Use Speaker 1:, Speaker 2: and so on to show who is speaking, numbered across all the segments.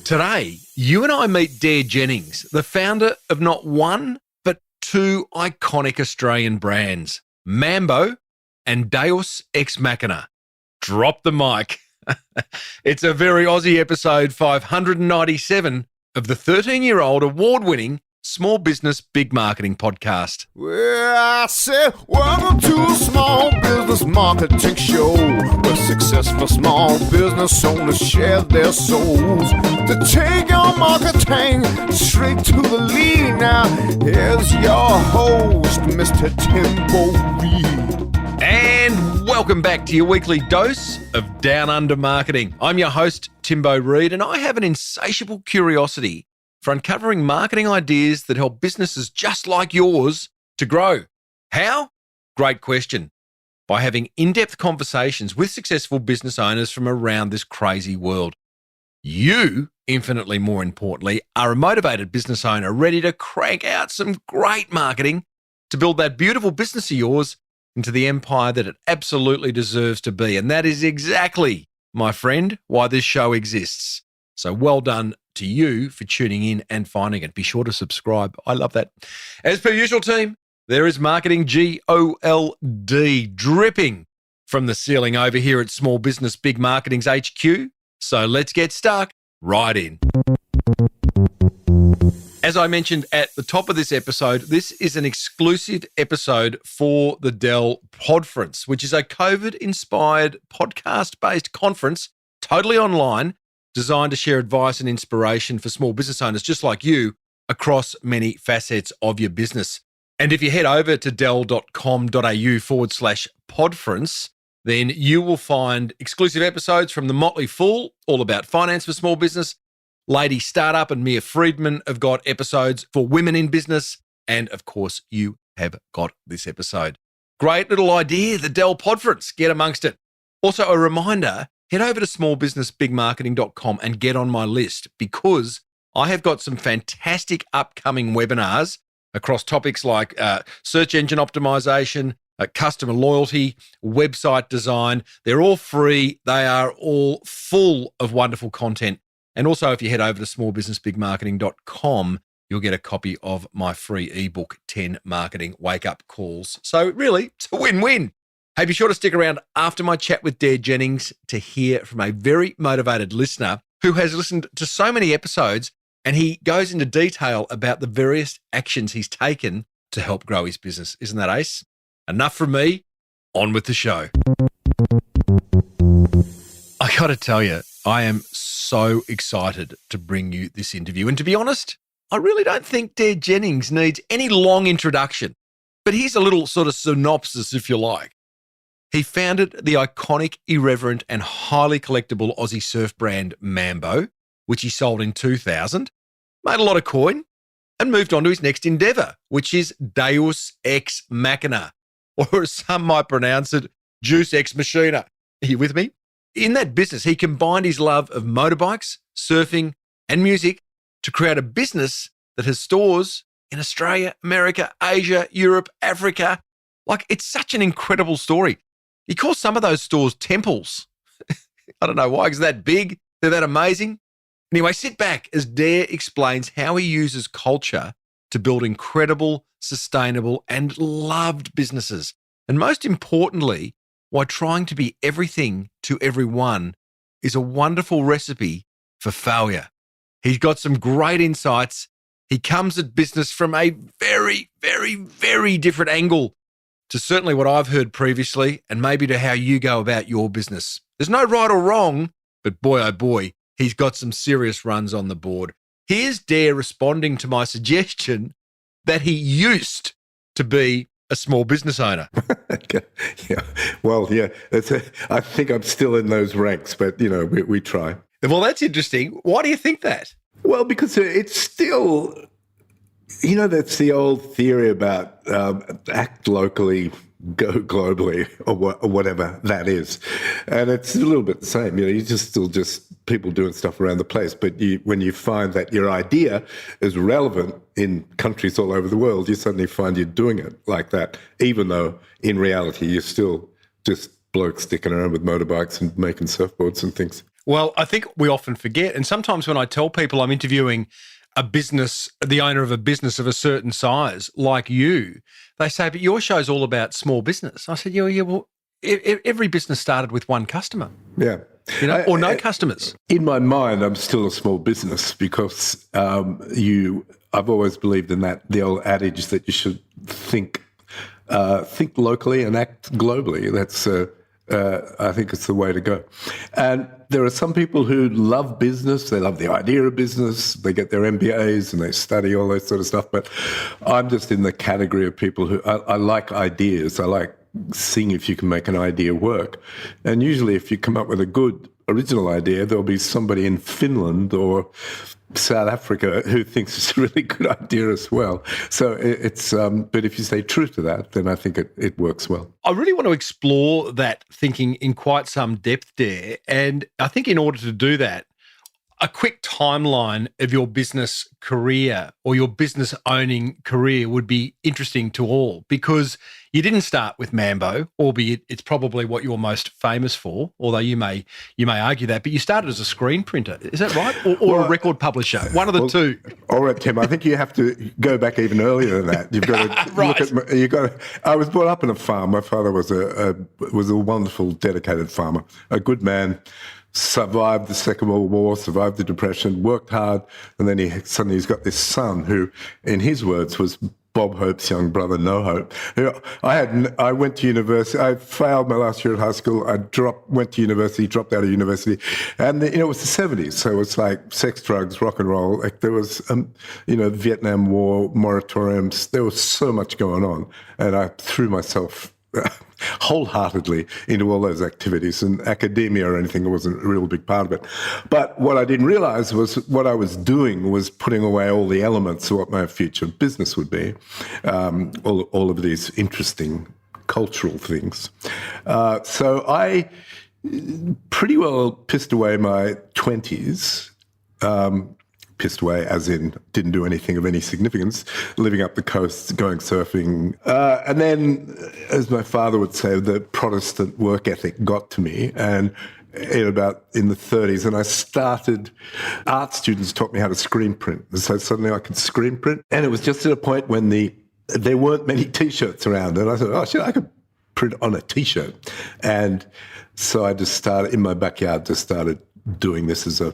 Speaker 1: Today, you and I meet Dare Jennings, the founder of not one, but two iconic Australian brands, Mambo and Deus ex Machina. Drop the mic. It's a very Aussie episode 597 of the 13-year-old award-winning Small Business Big Marketing podcast.
Speaker 2: Well, I said, welcome to a small business marketing show where successful small business owners share their souls to take your marketing straight to the lead. Now, here's your host, Mr. Tim Reid.
Speaker 1: And welcome back to your weekly dose of Down Under Marketing. I'm your host, Timbo Reid, and I have an insatiable curiosity for uncovering marketing ideas that help businesses just like yours to grow. How? Great question. By having in-depth conversations with successful business owners from around this crazy world. You, infinitely more importantly, are a motivated business owner ready to crank out some great marketing to build that beautiful business of yours into the empire that it absolutely deserves to be. And that is exactly, my friend, why this show exists. So well done to you for tuning in and finding it. Be sure to subscribe. I love that. As per usual, team, there is marketing GOLD dripping from the ceiling over here at Small Business Big Marketing's HQ. So let's get stuck right in. As I mentioned at the top of this episode, this is an exclusive episode for the Dell Podference, which is a COVID-inspired podcast-based conference, totally online, designed to share advice and inspiration for small business owners just like you across many facets of your business. And if you head over to dell.com.au/podference, then you will find exclusive episodes from the Motley Fool, all about finance for small business. Lady Startup and Mia Friedman have got episodes for women in business. And of course, you have got this episode. Great little idea, the Dell Podference. Get amongst it. Also, a reminder, head over to smallbusinessbigmarketing.com and get on my list because I have got some fantastic upcoming webinars across topics like search engine optimization, customer loyalty, website design. They're all free. They are all full of wonderful content. And also, if you head over to smallbusinessbigmarketing.com, you'll get a copy of my free ebook, 10 Marketing Wake-Up Calls. So really, it's a win-win. Hey, be sure to stick around after my chat with Dare Jennings to hear from a very motivated listener who has listened to so many episodes, and he goes into detail about the various actions he's taken to help grow his business. Isn't that ace? Enough from me. On with the show. I got to tell you, I am so excited to bring you this interview. And to be honest, I really don't think Dare Jennings needs any long introduction. But here's a little sort of synopsis, if you like. He founded the iconic, irreverent, and highly collectible Aussie surf brand Mambo, which he sold in 2000, made a lot of coin, and moved on to his next endeavor, which is Deus ex Machina, or as some might pronounce it, Juice ex Machina. Are you with me? In that business, he combined his love of motorbikes, surfing, and music to create a business that has stores in Australia, America, Asia, Europe, Africa. Like, it's such an incredible story. He calls some of those stores temples. I don't know why, because they're that big, they're that amazing. Anyway, sit back as Dare explains how he uses culture to build incredible, sustainable, and loved businesses. And most importantly, why trying to be everything to everyone is a wonderful recipe for failure. He's got some great insights. He comes at business from a very, very, very different angle to certainly what I've heard previously and maybe to how you go about your business. There's no right or wrong, but boy, oh boy, he's got some serious runs on the board. Here's Dare responding to my suggestion that he used to be a small business owner.
Speaker 3: Yeah. Well, yeah. I think I'm still in those ranks, but, we try.
Speaker 1: Well, that's interesting. Why do you think that?
Speaker 3: Well, because it's still, that's the old theory about act locally, go globally, or whatever that is. And it's a little bit the same. You still people doing stuff around the place. But when you find that your idea is relevant in countries all over the world, you suddenly find you're doing it like that, even though in reality you're still just blokes sticking around with motorbikes and making surfboards and things.
Speaker 1: Well, I think we often forget, and sometimes when I tell people I'm interviewing a business, the owner of a business of a certain size, like you, they say, but your show's all about small business. I said, yeah, well, every business started with one customer.
Speaker 3: Yeah.
Speaker 1: Or no customers.
Speaker 3: In my mind, I'm still a small business because I've always believed in the old adage that you should think locally and act globally. That's I think it's the way to go. And there are some people who love business. They love the idea of business. They get their MBAs and they study all that sort of stuff. But I'm just in the category of people who I like ideas. I like seeing if you can make an idea work. And usually if you come up with a good original idea, there'll be somebody in Finland or South Africa who thinks it's a really good idea as well. So it's, but if you stay true to that, then I think it works well.
Speaker 1: I really want to explore that thinking in quite some depth, Dare. And I think in order to do that, a quick timeline of your business career or your business owning career would be interesting to all, because you didn't start with Mambo, albeit it's probably what you're most famous for, although you may argue that, but you started as a screen printer. Is that right? Or a record publisher? One of the two.
Speaker 3: All right, Tim, I think you have to go back even earlier than that. You've got to
Speaker 1: right.
Speaker 3: I was brought up in a farm. My father was a wonderful, dedicated farmer, a good man. Survived the Second World War, survived the Depression, worked hard, and then he's got this son who, in his words, was Bob Hope's young brother, No Hope. I went to university. I failed my last year at high school. Went to university, dropped out of university, and it was the 70s, so it was like sex, drugs, rock and roll. Like there was, Vietnam War moratoriums. There was so much going on, and I threw myself wholeheartedly into all those activities, and academia or anything wasn't a real big part of it. But what I didn't realize was what I was doing was putting away all the elements of what my future business would be, all of these interesting cultural things. So I pretty well pissed away my 20s, pissed away as in didn't do anything of any significance, living up the coast, going surfing. And then, as my father would say, the Protestant work ethic got to me, and in the 30s, and I started, art students taught me how to screen print. And so suddenly I could screen print. And it was just at a point when there weren't many T-shirts around. And I thought, shit, I could print on a T-shirt. And so I just started, in my backyard, doing this as a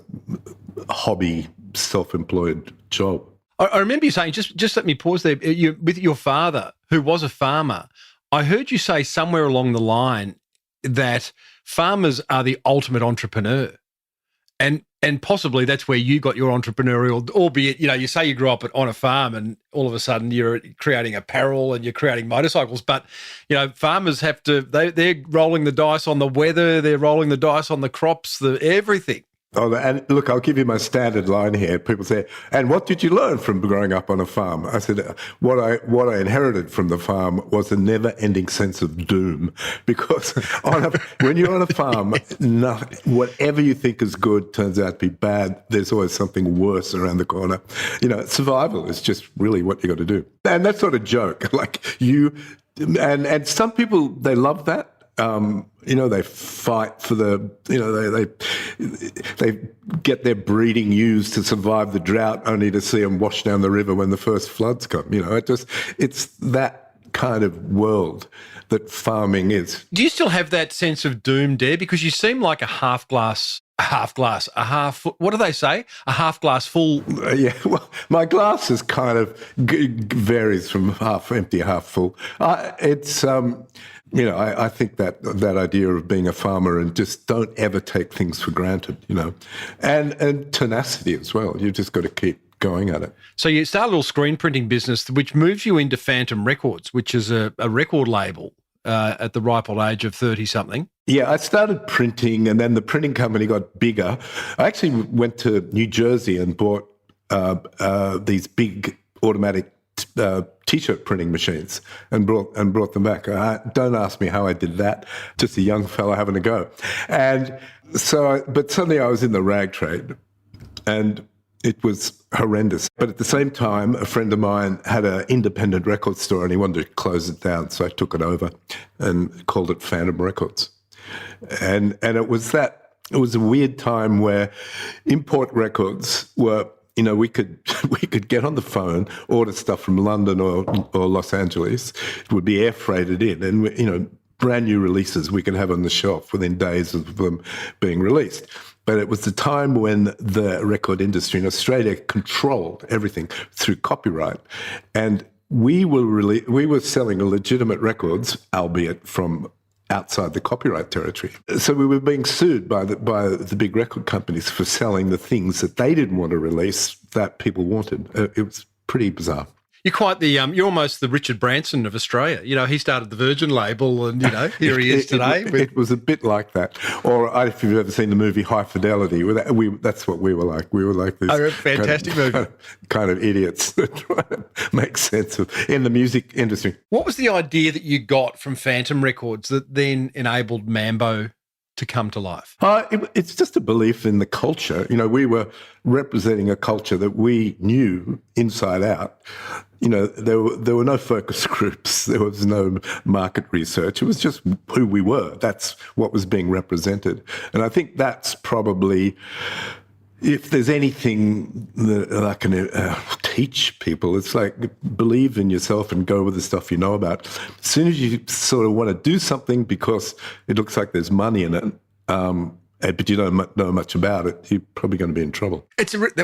Speaker 3: hobby, self-employed job.
Speaker 1: I remember you saying, just let me pause there, with your father, who was a farmer, I heard you say somewhere along the line that farmers are the ultimate entrepreneur. And possibly that's where you got your entrepreneurial, albeit, you say you grew up on a farm and all of a sudden you're creating apparel and you're creating motorcycles, but, farmers have to, they're rolling the dice on the weather, they're rolling the dice on the crops, everything.
Speaker 3: Oh, and look, I'll give you my standard line here. People say, and what did you learn from growing up on a farm? I said, what I inherited from the farm was a never-ending sense of doom. Because when you're on a farm, whatever you think is good turns out to be bad. There's always something worse around the corner. Survival is just really what you got to do. And that's not a joke. Like and some people, they love that. They fight for they get their breeding ewes to survive the drought, only to see them wash down the river when the first floods come. It's that kind of world that farming is.
Speaker 1: Do you still have that sense of doom, Dare? Because you seem like a half glass, what do they say? A half glass full.
Speaker 3: Yeah, well, my glass is kind of varies from half empty, half full. I think that idea of being a farmer and just don't ever take things for granted, and tenacity as well. You've just got to keep going at it.
Speaker 1: So you started a little screen printing business, which moves you into Phantom Records, which is a record label at the ripe old age of 30-something.
Speaker 3: Yeah, I started printing, and then the printing company got bigger. I actually went to New Jersey and bought these big automatic T-shirt printing machines and brought them back. Don't ask me how I did that. Just a young fella having a go. And so, but suddenly I was in the rag trade, and it was horrendous. But at the same time, a friend of mine had an independent record store and he wanted to close it down. So I took it over and called it Phantom Records. And it was that it was a weird time where import records were, we could get on the phone, order stuff from London or Los Angeles. It would be air freighted in, and brand new releases we could have on the shelf within days of them being released. But it was the time when the record industry in Australia controlled everything through copyright, and we were selling legitimate records, albeit from outside the copyright territory. So we were being sued by the big record companies for selling the things that they didn't want to release that people wanted. It was pretty bizarre.
Speaker 1: You're quite you're almost the Richard Branson of Australia. He started the Virgin label and, here he is today.
Speaker 3: It was a bit like that. Or if you've ever seen the movie High Fidelity, that's what we were like. We were like this
Speaker 1: fantastic movie.
Speaker 3: Kind of idiots that try to make sense of in the music industry.
Speaker 1: What was the idea that you got from Phantom Records that then enabled Mambo to come to life?
Speaker 3: It's just a belief in the culture. We were representing a culture that we knew inside out. There were no focus groups. There was no market research. It was just who we were. That's what was being represented. And I think that's probably, if there's anything that I can teach people, it's like believe in yourself and go with the stuff you know about. As soon as you sort of want to do something because it looks like there's money in it, but you don't know much about it, you're probably going to be in trouble.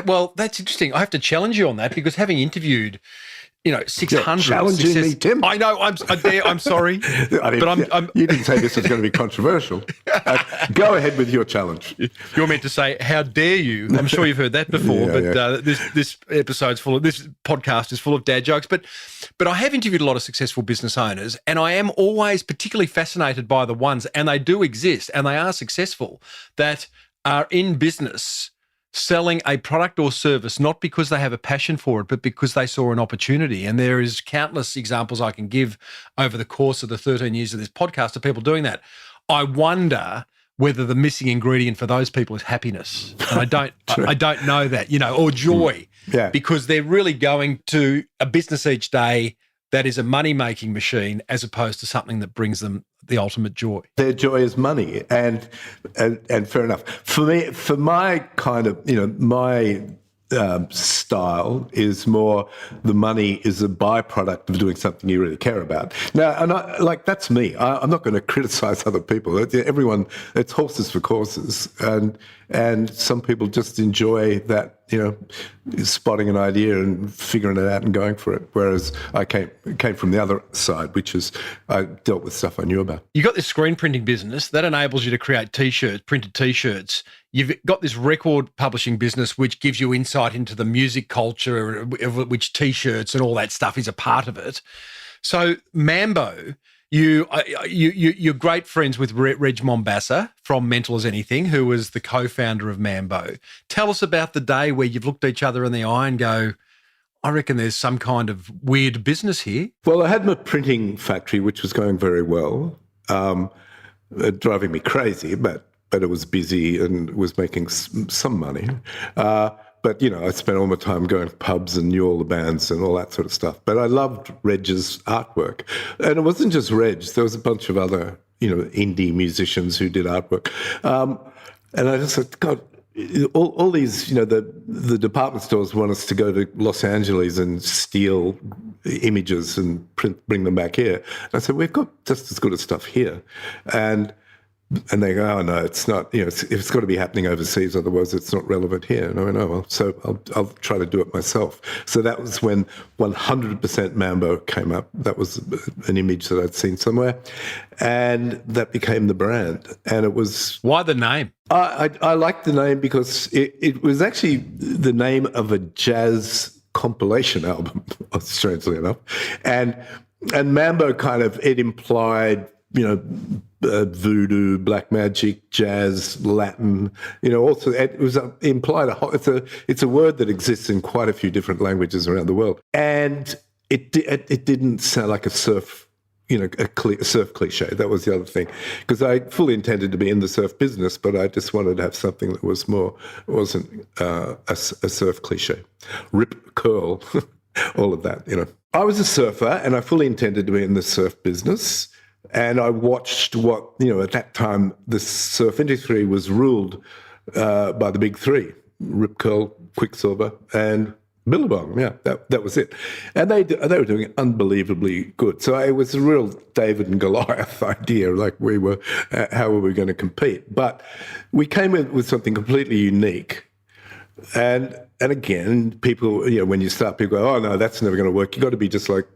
Speaker 1: Well, that's interesting. I have to challenge you on that because having interviewed 600.
Speaker 3: Challenging me, Tim.
Speaker 1: I know. I'm sorry, but
Speaker 3: you didn't say this was going to be controversial. Go ahead with your challenge.
Speaker 1: You're meant to say, "How dare you?" I'm sure you've heard that before. This podcast is full of dad jokes. But I have interviewed a lot of successful business owners, and I am always particularly fascinated by the ones, and they do exist, and they are successful, that are in business selling a product or service, not because they have a passion for it, but because they saw an opportunity. And there is countless examples I can give over the course of the 13 years of this podcast of people doing that. I wonder whether the missing ingredient for those people is happiness. And I don't know that, or joy, because they're really going to a business each day that is a money-making machine as opposed to something that brings them the ultimate joy. Their
Speaker 3: joy is money, and fair enough. For me, for my kind of, my style is more the money is a byproduct of doing something you really care about. Now, and that's me. I'm not going to criticize other people. Everyone, it's horses for courses, and some people just enjoy that, spotting an idea and figuring it out and going for it. Whereas I came from the other side, which is I dealt with stuff I knew about.
Speaker 1: You got this screen printing business that enables you to create printed T-shirts. You've got this record publishing business which gives you insight into the music culture, which T-shirts and all that stuff is a part of it. So Mambo, you're great friends with Reg Mombassa from Mental as Anything, who was the co-founder of Mambo. Tell us about the day where you've looked each other in the eye and go, I reckon there's some kind of weird business here.
Speaker 3: Well, I had my printing factory, which was going very well, driving me crazy, but it was busy and was making some money. But, I spent all my time going to pubs and knew all the bands and all that sort of stuff. But I loved Reg's artwork. And it wasn't just Reg. There was a bunch of other, indie musicians who did artwork. And I just thought, God, all these, the department stores want us to go to Los Angeles and steal images and bring them back here. And I said, we've got just as good as stuff here. And they go, oh, no, it's not, it's got to be happening overseas, otherwise it's not relevant here. And I went, oh, well, so I'll try to do it myself. So that was when 100% Mambo came up. That was an image that I'd seen somewhere. And that became the brand. And it was...
Speaker 1: Why the name?
Speaker 3: I liked the name because it was actually the name of a jazz compilation album, strangely enough. And Mambo it implied, voodoo, black magic, jazz, Latin, also it was implied it's a word that exists in quite a few different languages around the world. And it didn't sound like a surf, a surf cliche. That was the other thing, because I fully intended to be in the surf business, but I just wanted to have something that wasn't a surf cliche. Rip, curl, all of that, I was a surfer and I fully intended to be in the surf business. And I watched what, at that time, the surf industry was ruled by the big three, Rip Curl, Quicksilver, and Billabong. Yeah, that was it. And they were doing unbelievably good. So it was a real David and Goliath idea, like how were we going to compete? But we came in with something completely unique. And again, people, when you start, people go, oh, no, that's never going to work. You've got to be just like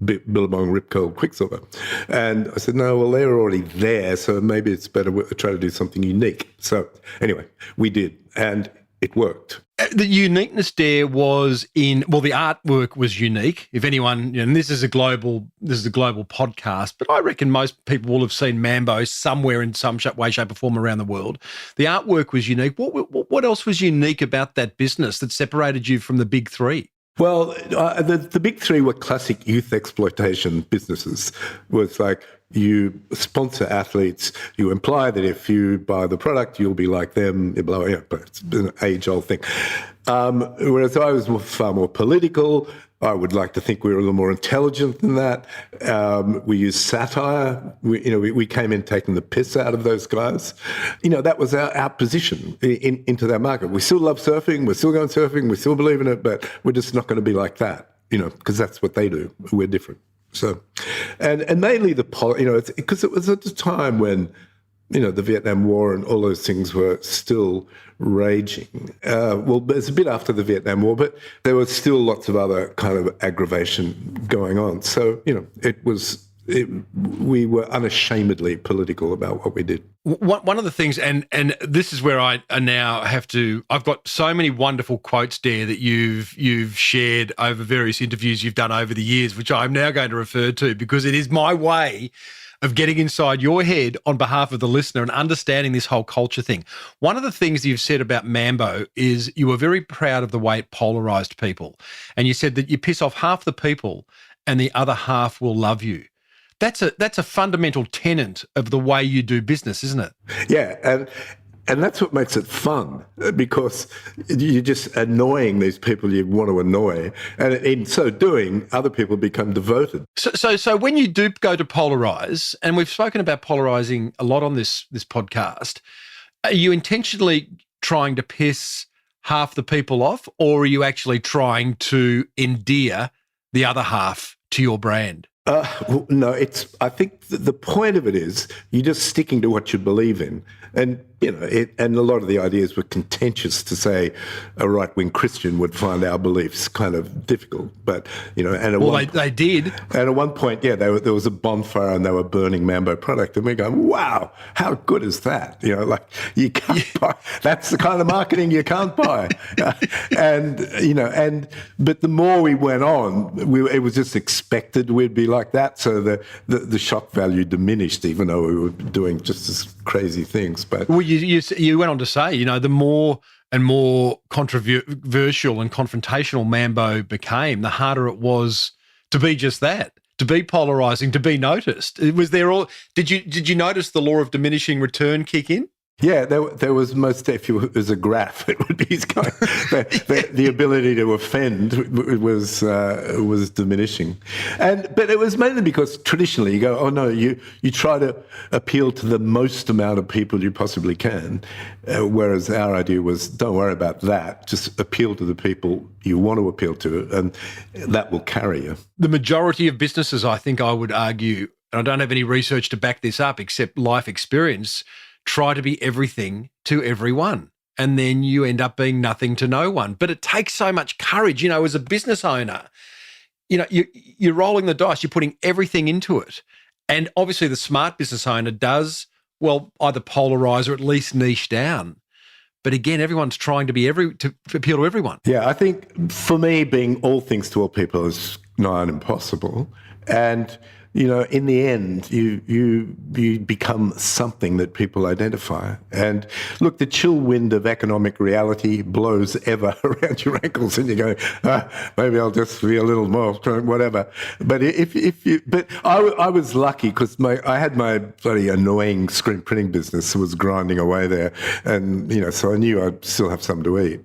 Speaker 3: Billabong, Rip Curl, Quicksilver. And I said, no, well, they're already there, so maybe it's better to try to do something unique. So anyway, we did, and it worked.
Speaker 1: The uniqueness there was the artwork was unique. If anyone, and this is a global podcast, but I reckon most people will have seen Mambo somewhere in some way, shape, or form around the world. The artwork was unique. What else was unique about that business that separated you from the big three?
Speaker 3: Well, the big three were classic youth exploitation businesses. Was like, you sponsor athletes, you imply that if you buy the product, you'll be like them, but it's an age-old thing. Whereas I was far more political. I would like to think we were a little more intelligent than that. We used satire. We came in taking the piss out of those guys. That was our position into that market. We still love surfing. We're still going surfing. We still believe in it, but we're just not going to be like that, because that's what they do. We're different. So, and mainly because it was at the time when, the Vietnam War and all those things were still raging. Well, it's a bit after the Vietnam War, but there was still lots of other kind of aggravation going on. So, we were unashamedly political about what we did.
Speaker 1: One of the things, and this is where I now have to, I've got so many wonderful quotes, Dare, that you've shared over various interviews you've done over the years, which I'm now going to refer to because it is my way of getting inside your head on behalf of the listener and understanding this whole culture thing. One of the things you've said about Mambo is you were very proud of the way it polarized people. And you said that you piss off half the people and the other half will love you. That's a fundamental tenet of the way you do business, isn't it?
Speaker 3: Yeah, and that's what makes it fun, because you're just annoying these people you want to annoy, and in so doing, other people become devoted.
Speaker 1: So when you do go to polarize, and we've spoken about polarizing a lot on this podcast, are you intentionally trying to piss half the people off, or are you actually trying to endear the other half to your brand?
Speaker 3: No, I think the point of it is you're just sticking to what you believe in. And, and a lot of the ideas were contentious, to say a right-wing Christian would find our beliefs kind of difficult. But,
Speaker 1: they did.
Speaker 3: And at one point, there was a bonfire and they were burning Mambo product. And we're going, wow, how good is that? You can't buy. That's the kind of marketing you can't buy. But the more we went on, it was just expected we'd be like that. So the shock value diminished, even though we were doing just as crazy things. But
Speaker 1: you went on to say, the more and more controversial and confrontational Mambo became, the harder it was to be just that, to be polarizing, to be noticed. Did you notice the law of diminishing return kick in?
Speaker 3: Yeah, there was most, if it was a graph, it would be the ability to offend was diminishing, but it was mainly because traditionally you go, oh no, you try to appeal to the most amount of people you possibly can, whereas our idea was, don't worry about that, just appeal to the people you want to appeal to, and that will carry you.
Speaker 1: The majority of businesses, I think I would argue, and I don't have any research to back this up except life experience, try to be everything to everyone, and then you end up being nothing to no one. But it takes so much courage, as a business owner. You're rolling the dice, you're putting everything into it. And obviously the smart business owner does, either polarize or at least niche down. But again, everyone's trying to be to appeal to everyone.
Speaker 3: Yeah, I think for me, being all things to all people is nigh on impossible. And in the end, you become something that people identify. And look, the chill wind of economic reality blows ever around your ankles, and you go, maybe I'll just be a little more whatever. But I was lucky because I had my bloody annoying screen printing business that was grinding away there, and so I knew I'd still have something to eat.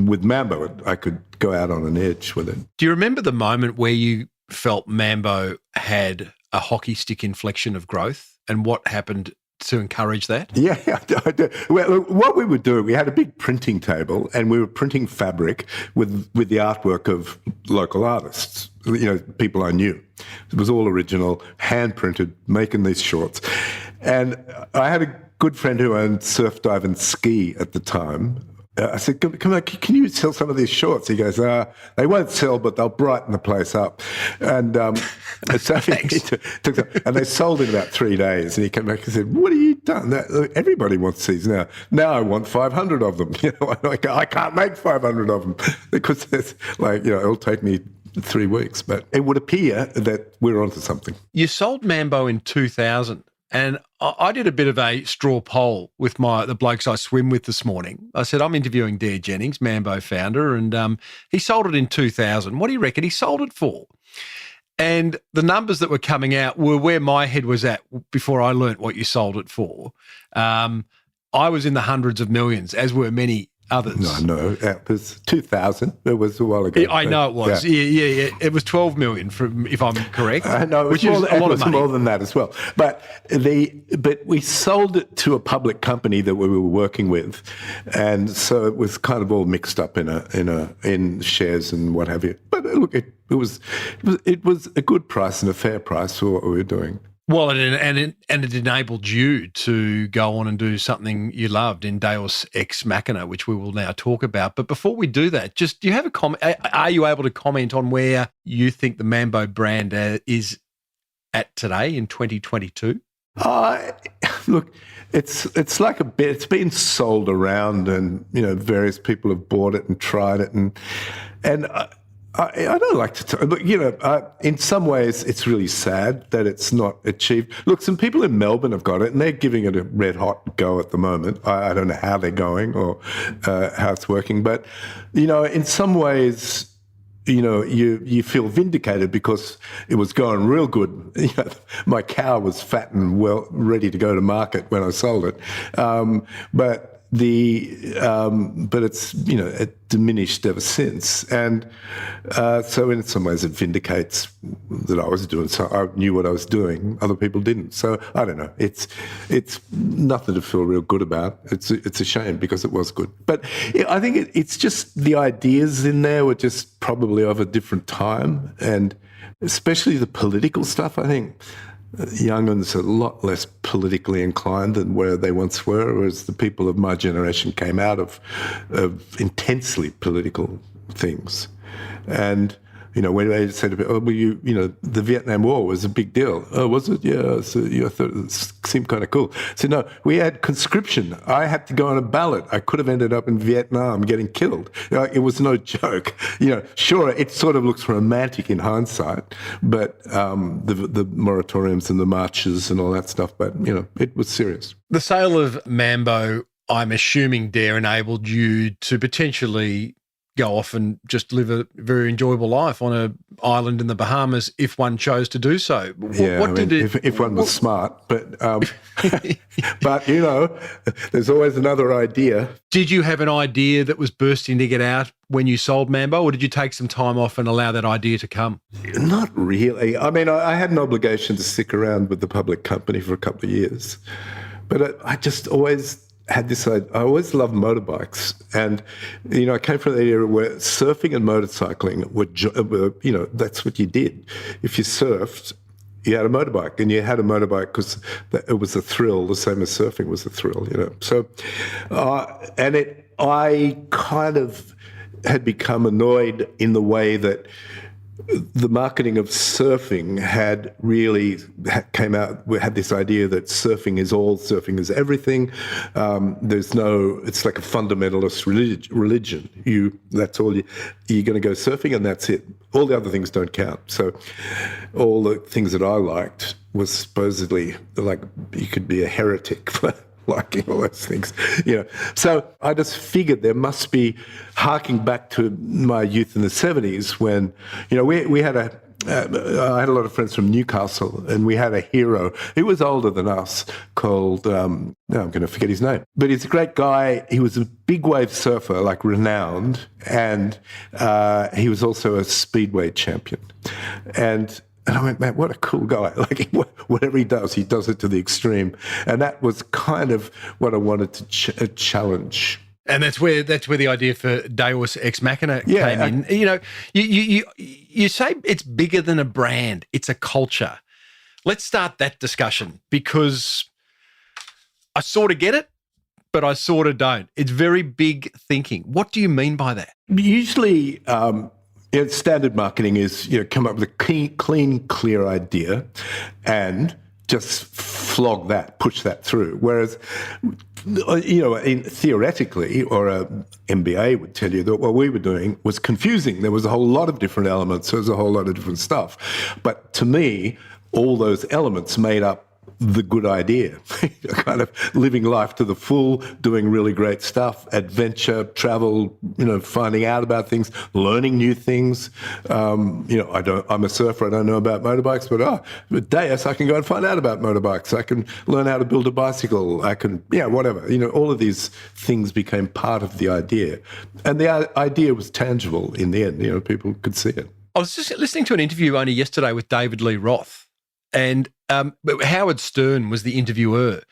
Speaker 3: With Mambo, I could go out on an edge with it.
Speaker 1: Do you remember the moment where you felt Mambo had a hockey stick inflection of growth, and what happened to encourage that?
Speaker 3: Yeah, I do. Well, look, what we were doing, we had a big printing table and we were printing fabric with the artwork of local artists, people I knew. It was all original, hand printed, making these shorts. And I had a good friend who owned Surf, Dive and Ski at the time. I said, come on, can you sell some of these shorts? He goes, they won't sell, but they'll brighten the place up. And so he took them, and they sold in about 3 days. And he came back and said, what have you done? Everybody wants these now. Now I want 500 of them. I can't make 500 of them because it's it'll take me 3 weeks. But it would appear that we're onto something.
Speaker 1: You sold Mambo in 2000. And I did a bit of a straw poll with the blokes I swim with this morning. I said, I'm interviewing Dare Jennings, Mambo founder, and he sold it in 2000. What do you reckon he sold it for? And the numbers that were coming out were where my head was at before I learnt what you sold it for. I was in the hundreds of millions, as were many others.
Speaker 3: No, it was 2000. It was a while ago.
Speaker 1: I know it was. Yeah. It was 12 million, if I'm correct.
Speaker 3: I know, which is a lot of money. More than that as well. But we sold it to a public company that we were working with, and so it was kind of all mixed up in shares and what have you. But look, it was a good price and a fair price for what we were doing.
Speaker 1: Well, it enabled you to go on and do something you loved in Deus ex Machina, which we will now talk about. But before we do that, do you have a comment? Are you able to comment on where you think the Mambo brand is at today in 2022?
Speaker 3: Look, it's like a bit. It's been sold around, and various people have bought it and tried it, and I don't like to talk, but, in some ways it's really sad that it's not achieved. Look, some people in Melbourne have got it and they're giving it a red hot go at the moment. I don't know how they're going or how it's working, but, in some ways, you feel vindicated because it was going real good. My cow was fat and well ready to go to market when I sold it. But it's it diminished ever since, and so in some ways it vindicates that I was doing. So I knew what I was doing. Other people didn't. So I don't know. It's nothing to feel real good about. It's a shame because it was good. But I think it's just the ideas in there were just probably of a different time, and especially the political stuff. I think young ones are a lot less politically inclined than where they once were, whereas the people of my generation came out of intensely political things. And, when they said, the Vietnam War was a big deal. Oh, was it? Yeah. So I thought it seemed kind of cool. So no, we had conscription. I had to go on a ballot. I could have ended up in Vietnam getting killed. It was no joke. Sure, it sort of looks romantic in hindsight, but the moratoriums and the marches and all that stuff, but, it was serious.
Speaker 1: The sale of Mambo, I'm assuming, Dare, enabled you to potentially go off and just live a very enjoyable life on an island in the Bahamas if one chose to do so.
Speaker 3: If one was smart, but but there's always another idea.
Speaker 1: Did you have an idea that was bursting to get out when you sold Mambo, or did you take some time off and allow that idea to come?
Speaker 3: Not really. I mean, I had an obligation to stick around with the public company for a couple of years, but I just always had this, I always loved motorbikes. And, I came from the era where surfing and motorcycling were, that's what you did. If you surfed, you had a motorbike, and you had a motorbike because it was a thrill, the same as surfing was a thrill, So, I kind of had become annoyed in the way that the marketing of surfing had really came out. We had this idea that surfing is all, surfing is everything. It's like a fundamentalist religion. That's all you're going to go surfing and that's it. All the other things don't count. So all the things that I liked was supposedly like you could be a heretic for liking all those things, So I just figured there must be, harking back to my youth in the 70s when, we had I had a lot of friends from Newcastle, and we had a hero. He was older than us, called, now I'm going to forget his name, but he's a great guy. He was a big wave surfer, like renowned, and he was also a speedway champion. And I went, man, what a cool guy. Like, whatever he does it to the extreme. And that was kind of what I wanted to challenge.
Speaker 1: And that's where the idea for Deus Ex Machina came in. You know, you say it's bigger than a brand; it's a culture. Let's start that discussion, because I sort of get it, but I sort of don't. It's very big thinking. What do you mean by that?
Speaker 3: Usually, standard marketing is come up with a clean, clear idea, and just flog that, push that through. Whereas, theoretically, or a MBA would tell you that what we were doing was confusing. There was a whole lot of different elements. There was a whole lot of different stuff. But to me, all those elements made up the good idea. Kind of living life to the full, doing really great stuff, adventure, travel, finding out about things, learning new things. I'm a surfer, I don't know about motorbikes, but with Deus, I can go and find out about motorbikes. I can learn how to build a bicycle. I can, whatever. All of these things became part of the idea. And the idea was tangible in the end. People could see it.
Speaker 1: I was just listening to an interview only yesterday with David Lee Roth, and Howard Stern was the interviewer,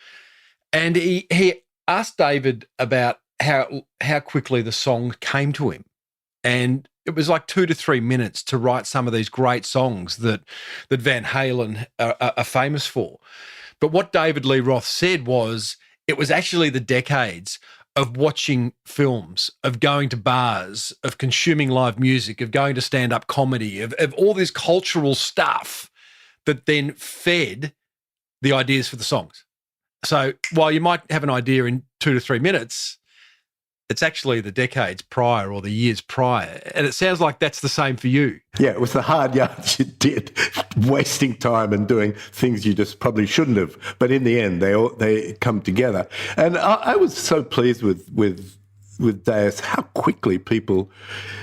Speaker 1: and he asked David about how quickly the song came to him, and it was like 2 to 3 minutes to write some of these great songs that Van Halen are famous for. But what David Lee Roth said was it was actually the decades of watching films, of going to bars, of consuming live music, of going to stand-up comedy, of all this cultural stuff that then fed the ideas for the songs. So while you might have an idea in 2 to 3 minutes, it's actually the decades prior or the years prior. And it sounds like that's the same for you.
Speaker 3: Yeah, it was the hard yards you did, wasting time and doing things you just probably shouldn't have. But in the end, they come together. And I was so pleased with Deus, how quickly people,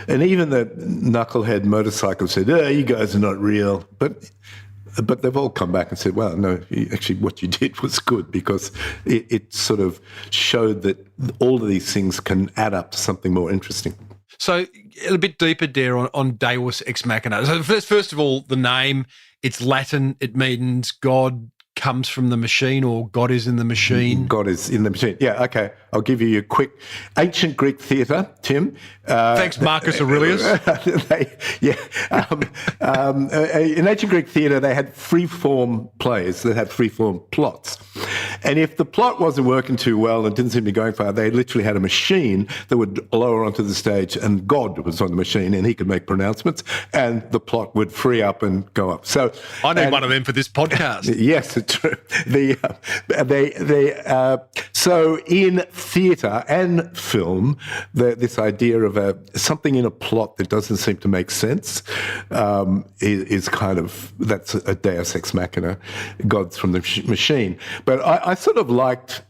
Speaker 3: and even the knucklehead motorcycle said, you guys are not real. But they've all come back and said, well, no, actually what you did was good, because it sort of showed that all of these things can add up to something more interesting.
Speaker 1: So a bit deeper, Dare, on Deus Ex Machina. So first of all, the name, it's Latin. It means God comes from the machine, or God is in the machine.
Speaker 3: God is in the machine. Yeah, okay. I'll give you a quick ancient Greek theatre, Tim.
Speaker 1: Thanks, Marcus Aurelius.
Speaker 3: In ancient Greek theatre, they had free-form plays that had free-form plots. And if the plot wasn't working too well and didn't seem to be going far, they literally had a machine that would lower onto the stage, and God was on the machine, and he could make pronouncements, and the plot would free up and go up. So
Speaker 1: I need one of them for this podcast.
Speaker 3: Yes, it's true. So in theatre and film, this idea of something in a plot that doesn't seem to make sense is kind of, that's a Deus Ex Machina, God's from the machine. But I sort of liked,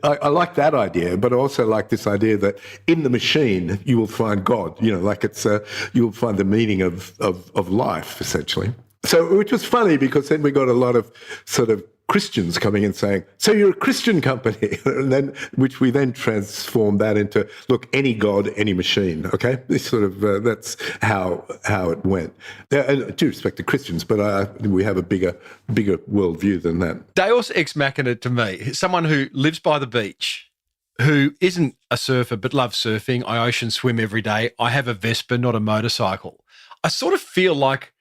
Speaker 3: I like that idea, but I also like this idea that in the machine you will find God. Like you will find the meaning of life, essentially. So, which was funny, because then we got a lot of sort of Christians coming in saying, so you're a Christian company, and then, which we then transformed that into, look, any God, any machine, okay? This sort of, that's how it went. And due respect to Christians, but we have a bigger worldview than that.
Speaker 1: Deus Ex Machina, to me, someone who lives by the beach, who isn't a surfer but loves surfing. I ocean swim every day. I have a Vespa, not a motorcycle. I sort of feel like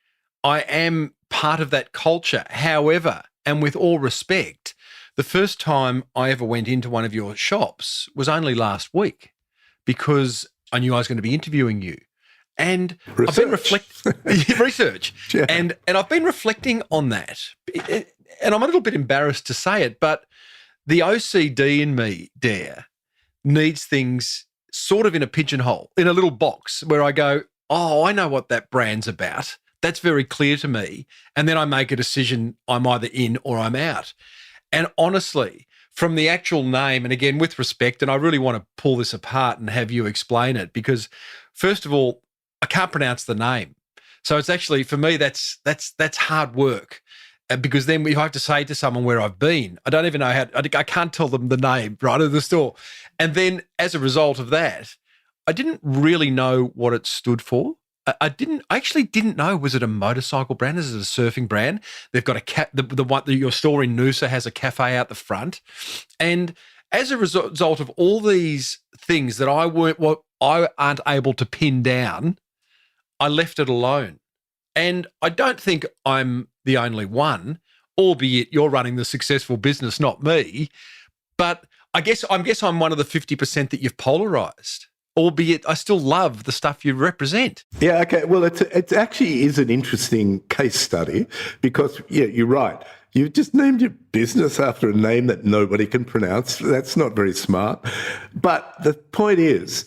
Speaker 1: I am part of that culture. However, and with all respect, the first time I ever went into one of your shops was only last week, because I knew I was going to be interviewing you. And
Speaker 3: Research.
Speaker 1: I've been reflecting research.
Speaker 3: Yeah.
Speaker 1: And I've been reflecting on that. And I'm a little bit embarrassed to say it, but the OCD in me, Dare, needs things sort of in a pigeonhole, in a little box where I go, oh, I know what that brand's about. That's very clear to me. And then I make a decision, I'm either in or I'm out. And honestly, from the actual name, and again, with respect, and I really want to pull this apart and have you explain it, because first of all, I can't pronounce the name. So it's actually, for me, that's hard work. Because then if I have to say to someone where I've been, I don't even know how, I can't tell them the name, right, of the store. And then as a result of that, I didn't really know what it stood for. I actually didn't know, was it a motorcycle brand? Is it a surfing brand? They've got the one, your store in Noosa has a cafe out the front. And as a result of all these things that I aren't able to pin down, I left it alone. And I don't think I'm the only one, albeit you're running the successful business, not me. But I guess I'm one of the 50% that you've polarized, albeit I still love the stuff you represent.
Speaker 3: Yeah, okay. Well, it actually is an interesting case study because, yeah, you're right. You've just named your business after a name that nobody can pronounce. That's not very smart. But the point is,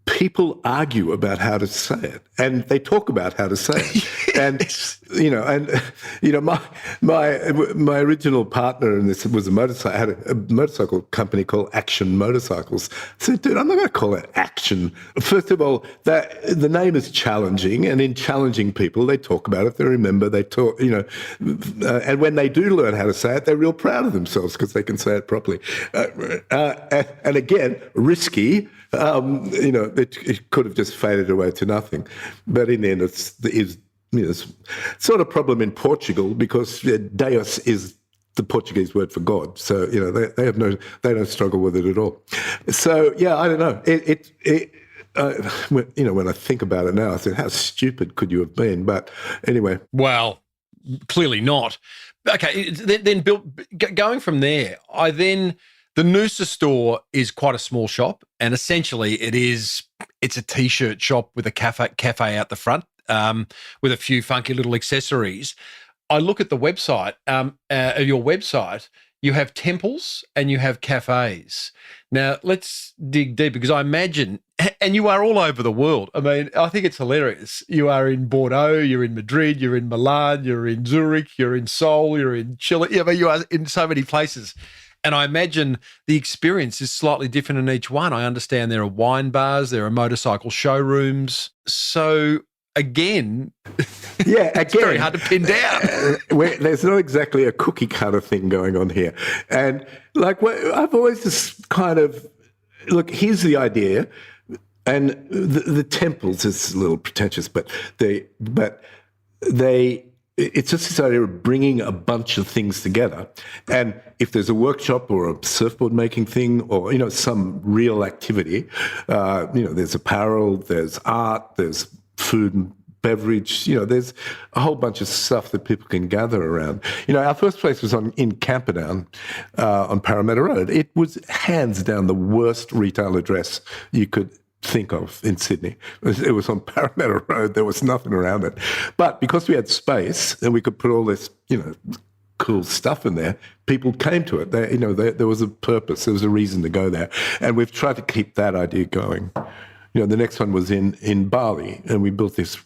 Speaker 3: people argue about how to say it, and they talk about how to say it. My original partner in this was had a motorcycle company called Action Motorcycles. I said, dude, I'm not going to call it Action. First of all, the name is challenging, and in challenging people, they talk about it, they remember, they talk, and when they do learn how to say it, they're real proud of themselves because they can say it properly. And again, risky. It could have just faded away to nothing. But in the end, it's sort of a problem in Portugal because Deus is the Portuguese word for God. So, they don't struggle with it at all. So, yeah, I don't know. When I think about it now, I think, how stupid could you have been? But anyway.
Speaker 1: Well, clearly not. Okay, then Bill, going from there, the Noosa store is quite a small shop, and essentially it's a T-shirt shop with a cafe out the front with a few funky little accessories. I look at the website, your website, you have temples and you have cafes. Now, let's dig deep because I imagine, and you are all over the world. I mean, I think it's hilarious. You are in Bordeaux, you're in Madrid, you're in Milan, you're in Zurich, you're in Seoul, you're in Chile. I mean, you are in so many places. And I imagine the experience is slightly different in each one. I understand there are wine bars, there are motorcycle showrooms. So again, it's very hard to pin down.
Speaker 3: There's not exactly a cookie cutter thing going on here. And I've always just kind of, look, here's the idea. And the temples is a little pretentious, but it's just this idea of bringing a bunch of things together. And if there's a workshop or a surfboard making thing or, some real activity, there's apparel, there's art, there's food and beverage, there's a whole bunch of stuff that people can gather around. Our first place was in Camperdown on Parramatta Road. It was hands down the worst retail address you could think of in Sydney. It was on Parramatta Road. There was nothing around it. But because we had space and we could put all this, cool stuff in there, people came to it. There was a purpose. There was a reason to go there. And we've tried to keep that idea going. The next one was in Bali, and we built this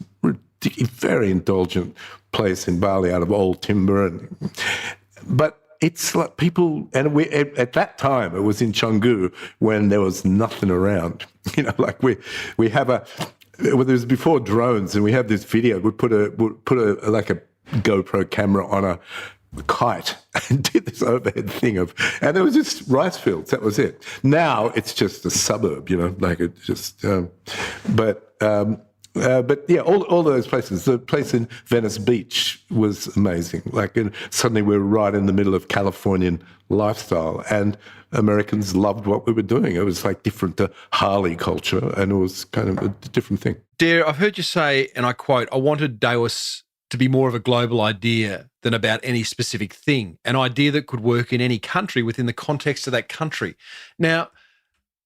Speaker 3: very indulgent place in Bali out of old timber. But it's like people, and at that time, it was in Canggu when there was nothing around. We have it was before drones, and we have this video. We put a GoPro camera on a kite and did this overhead thing and there was just rice fields. That was it. Now it's just a suburb, but yeah, all those places. The place in Venice Beach was amazing. And suddenly we were right in the middle of Californian lifestyle, and Americans loved what we were doing. It was different to Harley culture, and it was kind of a different thing.
Speaker 1: Dare, I've heard you say, and I quote, I wanted Deus to be more of a global idea than about any specific thing, an idea that could work in any country within the context of that country. Now,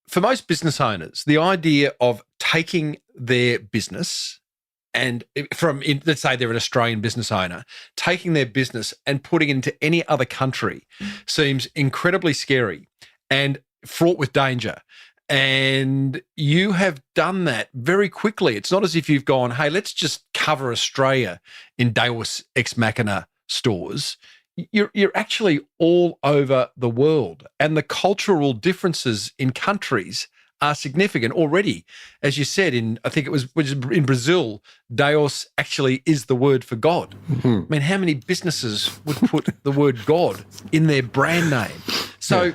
Speaker 1: for most business owners, the idea of taking their business and let's say they're an Australian business owner, taking their business and putting it into any other country seems incredibly scary and fraught with danger. And you have done that very quickly. It's not as if you've gone, hey, let's just cover Australia in Deus Ex Machina stores. You're actually all over the world, and the cultural differences in countries are significant already. As you said, I think it was in Brazil, Deus actually is the word for God. I mean, how many businesses would put the word God in their brand name? So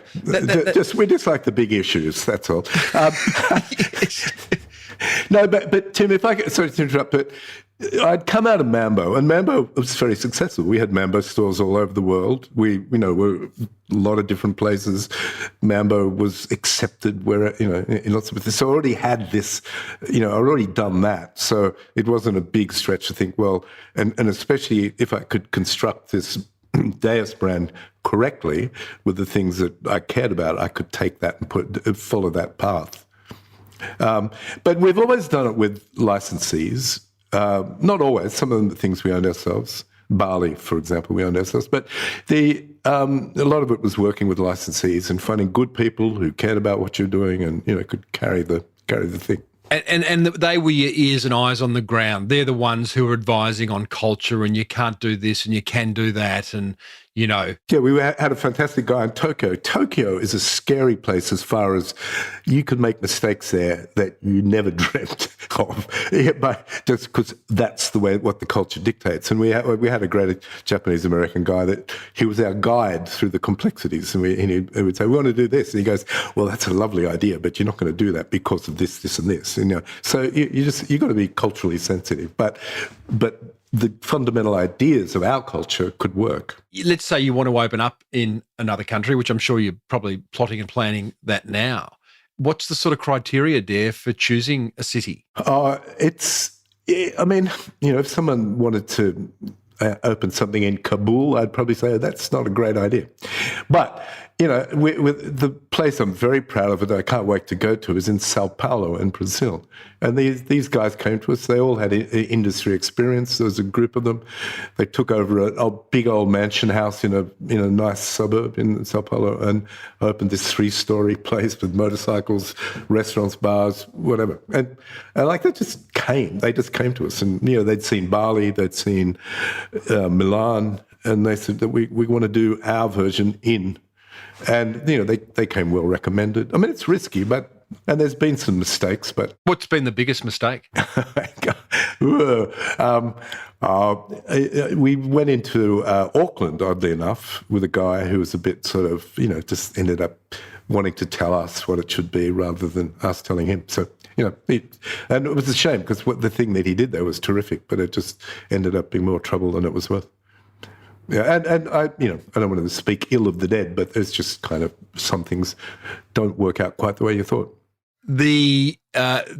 Speaker 3: we just like the big issues, that's all. No, but Tim, if I could, sorry to interrupt, but I'd come out of Mambo, and Mambo was very successful. We had Mambo stores all over the world. We were a lot of different places. Mambo was accepted where, in lots of places. So I already had this, I'd already done that. So it wasn't a big stretch to think, well, and especially if I could construct this Deus brand correctly with the things that I cared about, I could take that and follow that path. But we've always done it with licensees. Not always. Some of the things we owned ourselves. Bali, for example, we owned ourselves. But a lot of it was working with licensees and finding good people who cared about what you're doing and could carry the thing.
Speaker 1: And they were your ears and eyes on the ground. They're the ones who are advising on culture and you can't do this and you can do that and, Yeah,
Speaker 3: we had a fantastic guy in Tokyo. Tokyo is a scary place as far as you could make mistakes there that you never dreamt of, but just because that's the way what the culture dictates. And we had a great Japanese-American guy that he was our guide through the complexities. And he would say, we want to do this. And he goes, well, that's a lovely idea, but you're not going to do that because of this, this, and this. So you got to be culturally sensitive. But the fundamental ideas of our culture could work.
Speaker 1: Let's say you want to open up in another country, which I'm sure you're probably plotting and planning that now. What's the sort of criteria, Dare, for choosing a city?
Speaker 3: If someone wanted to open something in Kabul, I'd probably say that's not a great idea. But with the place I'm very proud of that I can't wait to go to is in Sao Paulo in Brazil. And these guys came to us. They all had industry experience. There was a group of them. They took over a big old mansion house in a nice suburb in Sao Paulo and opened this 3-story place with motorcycles, restaurants, bars, whatever. And like they just came to us. And, they'd seen Bali, they'd seen Milan, and they said that we want to do our version in. And, they came well recommended. I mean, it's risky, and there's been some mistakes, but...
Speaker 1: What's been the biggest mistake?
Speaker 3: We went into Auckland, oddly enough, with a guy who was a bit sort of, just ended up wanting to tell us what it should be rather than us telling him. So, and it was a shame because the thing that he did there was terrific, but it just ended up being more trouble than it was worth. Yeah, and I don't want to speak ill of the dead, but there's just kind of some things don't work out quite the way you thought.
Speaker 1: This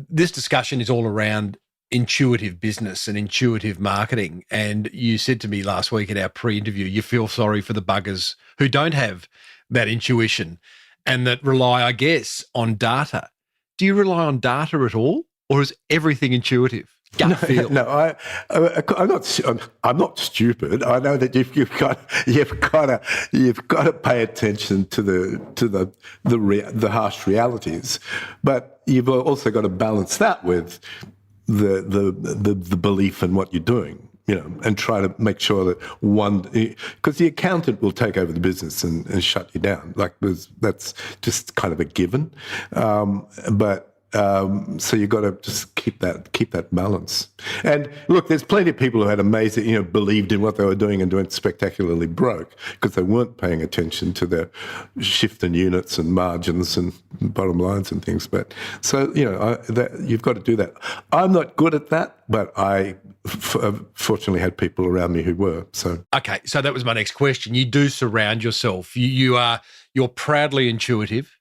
Speaker 1: discussion is all around intuitive business and intuitive marketing. And you said to me last week at our pre-interview, you feel sorry for the buggers who don't have that intuition and that rely, I guess, on data. Do you rely on data at all, or is everything intuitive? Gut feel?
Speaker 3: No, I'm not stupid. I know that you've got to pay attention to the harsh realities, but you've also got to balance that with the belief in what you're doing, and try to make sure that because the accountant will take over the business and shut you down. Like that's just kind of a given, so you've got to just keep that balance. And look, there's plenty of people who had amazing, believed in what they were doing and went spectacularly broke because they weren't paying attention to their shift in units and margins and bottom lines and things. But so, you've got to do that. I'm not good at that, but I fortunately had people around me who were. So
Speaker 1: okay, so that was my next question. You do surround yourself. You're proudly intuitive.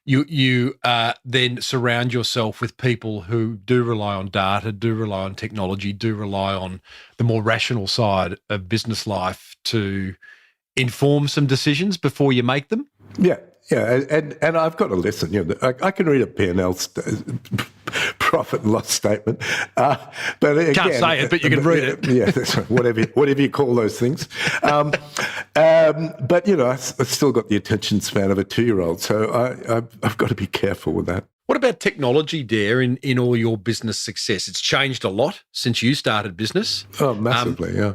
Speaker 1: You then surround yourself with people who do rely on data, do rely on technology, do rely on the more rational side of business life to inform some decisions before you make them?
Speaker 3: Yeah, and I've got to listen. I can read a P&L profit and loss statement, but again,
Speaker 1: can't say it, but you can read it.
Speaker 3: Yeah, whatever you call those things. But I've still got the attention span of a 2-year-old, so I've got to be careful with that.
Speaker 1: What about technology, Dare, in all your business success? It's changed a lot since you started business.
Speaker 3: Oh, massively, yeah.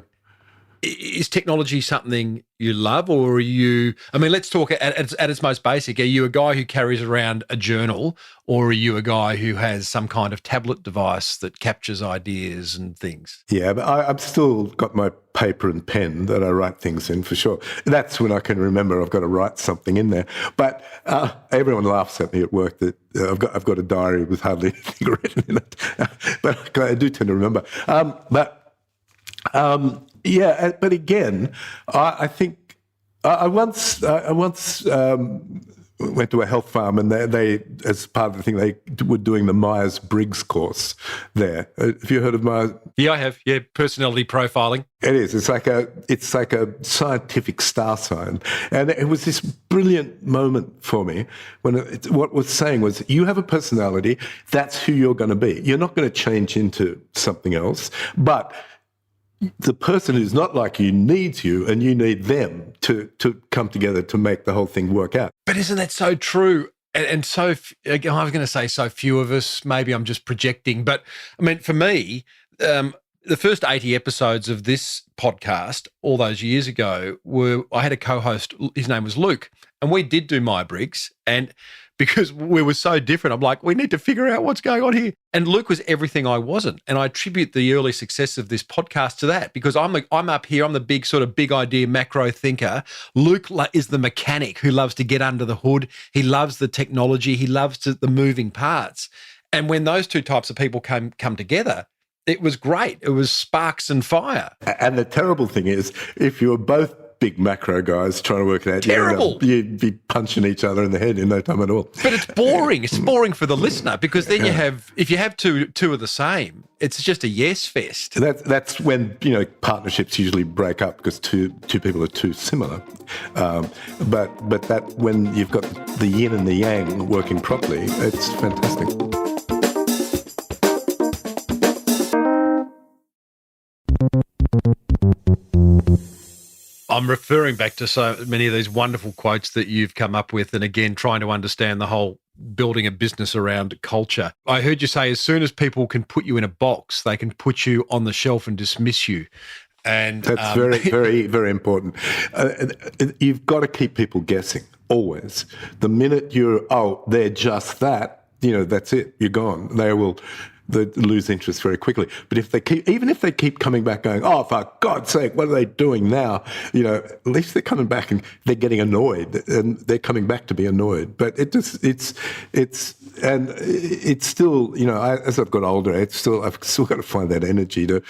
Speaker 1: Is technology something you love, or are you, I mean, let's talk at its most basic. Are you a guy who carries around a journal, or are you a guy who has some kind of tablet device that captures ideas and things?
Speaker 3: Yeah, but I've still got my paper and pen that I write things in for sure. That's when I can remember I've got to write something in there. But everyone laughs at me at work that I've got a diary with hardly anything written in it. But I do tend to remember. Yeah, but again, I think I once went to a health farm, and they as part of the thing, they were doing the Myers-Briggs course there. Have you heard of Myers?
Speaker 1: Yeah, I have. Yeah, personality profiling.
Speaker 3: It is. It's like a scientific star sign, and it was this brilliant moment for me when what it was saying was, you have a personality. That's who you're going to be. You're not going to change into something else, but the person who's not like you needs you, and you need them to come together to make the whole thing work out.
Speaker 1: But isn't that so true? And so, I was going to say so few of us, maybe I'm just projecting, but I mean, for me, the first 80 episodes of this podcast all those years ago I had a co-host, his name was Luke, and we did do Myers-Briggs, and because we were so different, I'm like, we need to figure out what's going on here. And Luke was everything I wasn't. And I attribute the early success of this podcast to that, because I'm up here, I'm the big sort of big idea macro thinker. Luke is the mechanic who loves to get under the hood. He loves the technology. He loves the moving parts. And when those two types of people come together, it was great. It was sparks and fire.
Speaker 3: And the terrible thing is, if you were both big macro guys trying to work it out,
Speaker 1: terrible,
Speaker 3: you'd be punching each other in the head in no time at all.
Speaker 1: But it's boring. It's boring for the listener, because then if you have two of the same, it's just a yes fest.
Speaker 3: That's when partnerships usually break up, because two people are too similar. But that when you've got the yin and the yang working properly, it's fantastic.
Speaker 1: I'm referring back to so many of these wonderful quotes that you've come up with, and again, trying to understand the whole building a business around culture. I heard you say, as soon as people can put you in a box, they can put you on the shelf and dismiss you. And
Speaker 3: that's very, very, very important. You've got to keep people guessing, always. The minute they're just that, that's it, you're gone. They lose interest very quickly. But if they keep coming back going, oh, for God's sake, what are they doing now? At least they're coming back and they're getting annoyed, and they're coming back to be annoyed. But it's still, as I've got older, I've still got to find that energy to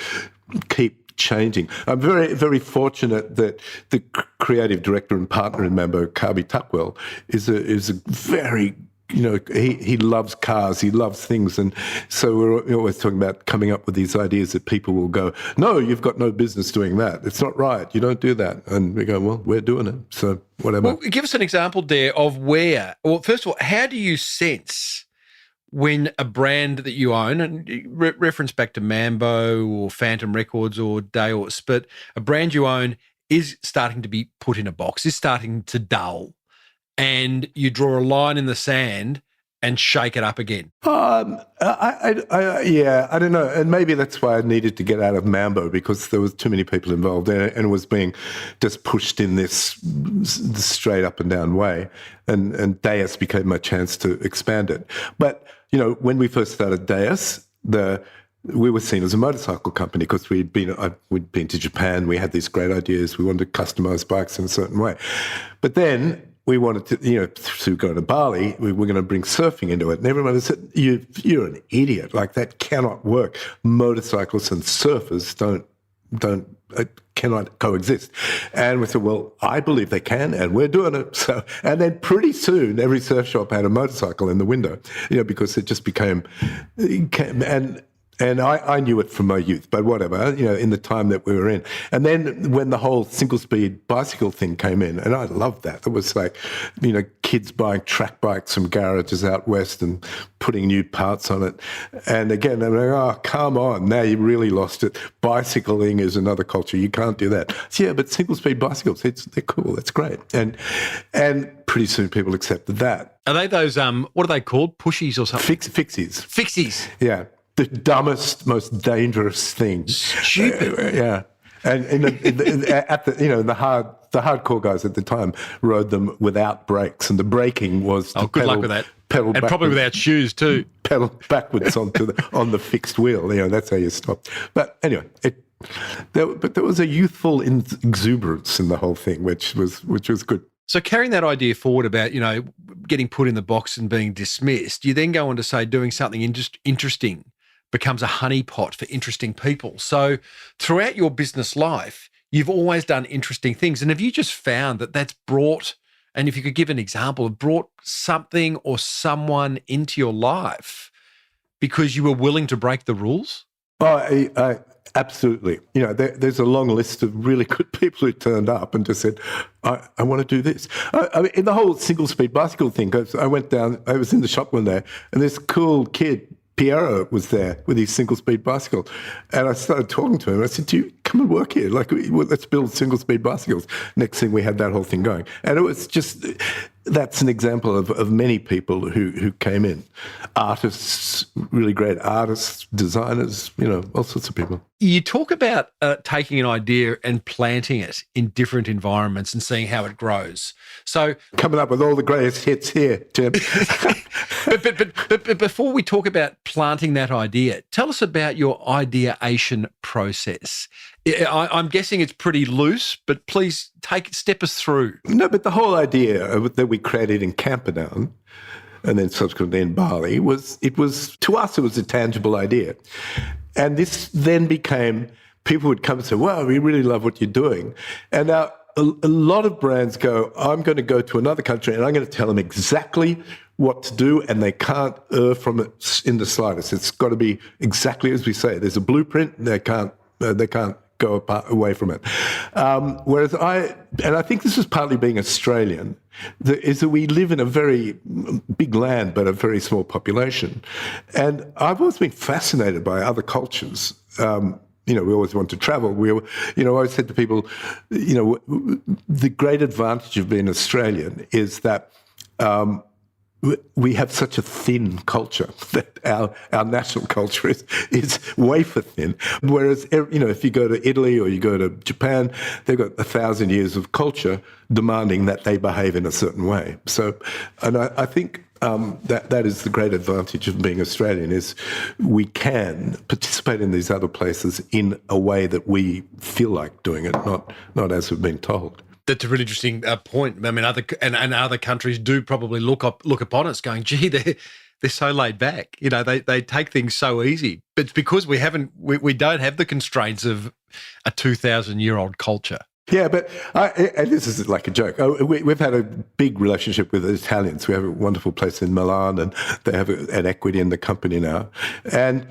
Speaker 3: keep changing. I'm very, very fortunate that the creative director and partner in Mambo, Kabi Tuckwell, is a very, he loves cars, he loves things. And so we're always talking about coming up with these ideas that people will go, no, you've got no business doing that. It's not right. You don't do that. And we go, well, we're doing it. So whatever.
Speaker 1: Well, give us an example there of where, well, first of all, how do you sense when a brand that you own, and reference back to Mambo or Phantom Records or Deus, but a brand you own is starting to be put in a box, is starting to dull, and you draw a line in the sand and shake it up again?
Speaker 3: I don't know. And maybe that's why I needed to get out of Mambo, because there was too many people involved and it was being just pushed in this straight up and down way. And Deus became my chance to expand it. But, when we first started Deus, we were seen as a motorcycle company because we'd been to Japan. We had these great ideas. We wanted to customize bikes in a certain way. But then we wanted to, to go to Bali, we were going to bring surfing into it. And everyone said, you're an idiot. Like, that cannot work. Motorcyclists and surfers cannot coexist. And we said, well, I believe they can, and we're doing it. So, and then pretty soon, every surf shop had a motorcycle in the window, because it just became, and I knew it from my youth, but whatever, in the time that we were in. And then when the whole single-speed bicycle thing came in, and I loved that. It was like, kids buying track bikes from garages out west and putting new parts on it. And again, I'm like, oh, come on, now you really lost it. Bicycling is another culture. You can't do that. So, yeah, but single-speed bicycles, they're cool. That's great. And pretty soon people accepted that.
Speaker 1: Are they those, what are they called? Pushies or something?
Speaker 3: Fixies.
Speaker 1: Fixies.
Speaker 3: Yeah. The dumbest, most dangerous thing.
Speaker 1: Stupid.
Speaker 3: Yeah. And the hardcore guys at the time rode them without brakes, and the braking was to
Speaker 1: good luck with that.
Speaker 3: Pedal
Speaker 1: and
Speaker 3: backwards,
Speaker 1: probably without shoes too.
Speaker 3: pedal backwards on the fixed wheel. That's how you stop. But anyway, there was a youthful exuberance in the whole thing, which was good.
Speaker 1: So carrying that idea forward about, getting put in the box and being dismissed, you then go on to say doing something interesting becomes a honeypot for interesting people. So throughout your business life, you've always done interesting things. And have you just found that that's brought, and if you could give an example, brought something or someone into your life because you were willing to break the rules?
Speaker 3: Oh, absolutely. There's a long list of really good people who turned up and just said, I want to do this. I mean, in the whole single-speed bicycle thing, I went down, I was in the shop one day, and this cool kid, Piero, was there with his single-speed bicycle. And I started talking to him. I said, do you come and work here? Let's build single-speed bicycles. Next thing, we had that whole thing going. And it was just... That's an example of many people who came in. Artists, really great artists, designers, all sorts of people.
Speaker 1: You talk about taking an idea and planting it in different environments and seeing how it grows. So
Speaker 3: coming up with all the greatest hits here, Tim.
Speaker 1: but before we talk about planting that idea, tell us about your ideation process. I'm guessing it's pretty loose, but please step us through.
Speaker 3: No, but the whole idea that we created in Camperdown and then subsequently in Bali to us, it was a tangible idea. And this then became, people would come and say, wow, we really love what you're doing. And now a lot of brands go, I'm going to go to another country and I'm going to tell them exactly what to do, and they can't err from it in the slightest. It's got to be exactly as we say. There's a blueprint, they can't go away from it. Whereas I think this is partly being Australian, is that we live in a very big land but a very small population. And I've always been fascinated by other cultures. We always want to travel. I always said to people, the great advantage of being Australian is that we have such a thin culture that our national culture is wafer thin. Whereas, if you go to Italy or you go to Japan, they've got 1,000 years of culture demanding that they behave in a certain way. So, and I think that is the great advantage of being Australian, is we can participate in these other places in a way that we feel like doing it, not as we've been told.
Speaker 1: That's a really interesting point. I mean, other countries do probably look upon us going, gee, they're so laid back. They take things so easy. But it's because we don't have the constraints of a 2,000-year-old culture.
Speaker 3: Yeah, but and this is like a joke. We've had a big relationship with the Italians. We have a wonderful place in Milan, and they have an equity in the company now. And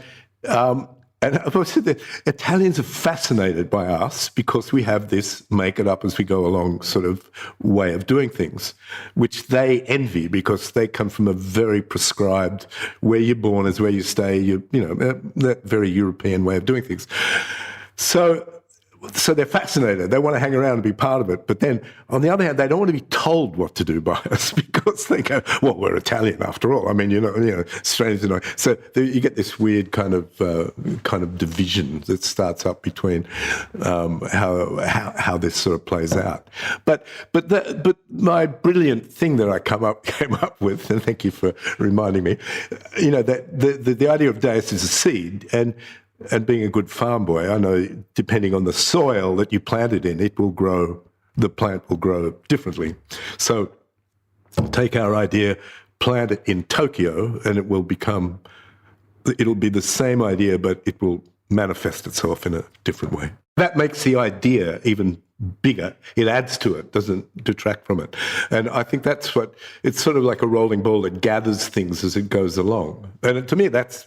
Speaker 3: I've always said that Italians are fascinated by us because we have this make it up as we go along sort of way of doing things, which they envy because they come from a very prescribed, where you're born is where you stay, that very European way of doing things. So they're fascinated. They want to hang around and be part of it. But then, on the other hand, they don't want to be told what to do by us because they go, well, we're Italian after all. I mean, strange. So you get this weird kind of division that starts up between how this sort of plays out. But my brilliant thing that I came up with, and thank you for reminding me, that the idea of Deus is a seed, and being a good farm boy, I know depending on the soil that you plant it in, the plant will grow differently. So take our idea, plant it in Tokyo, and it'll be the same idea, but it will manifest itself in a different way. That makes the idea even bigger. It adds to it, doesn't detract from it. And I think it's sort of like a rolling ball that gathers things as it goes along. And to me, that's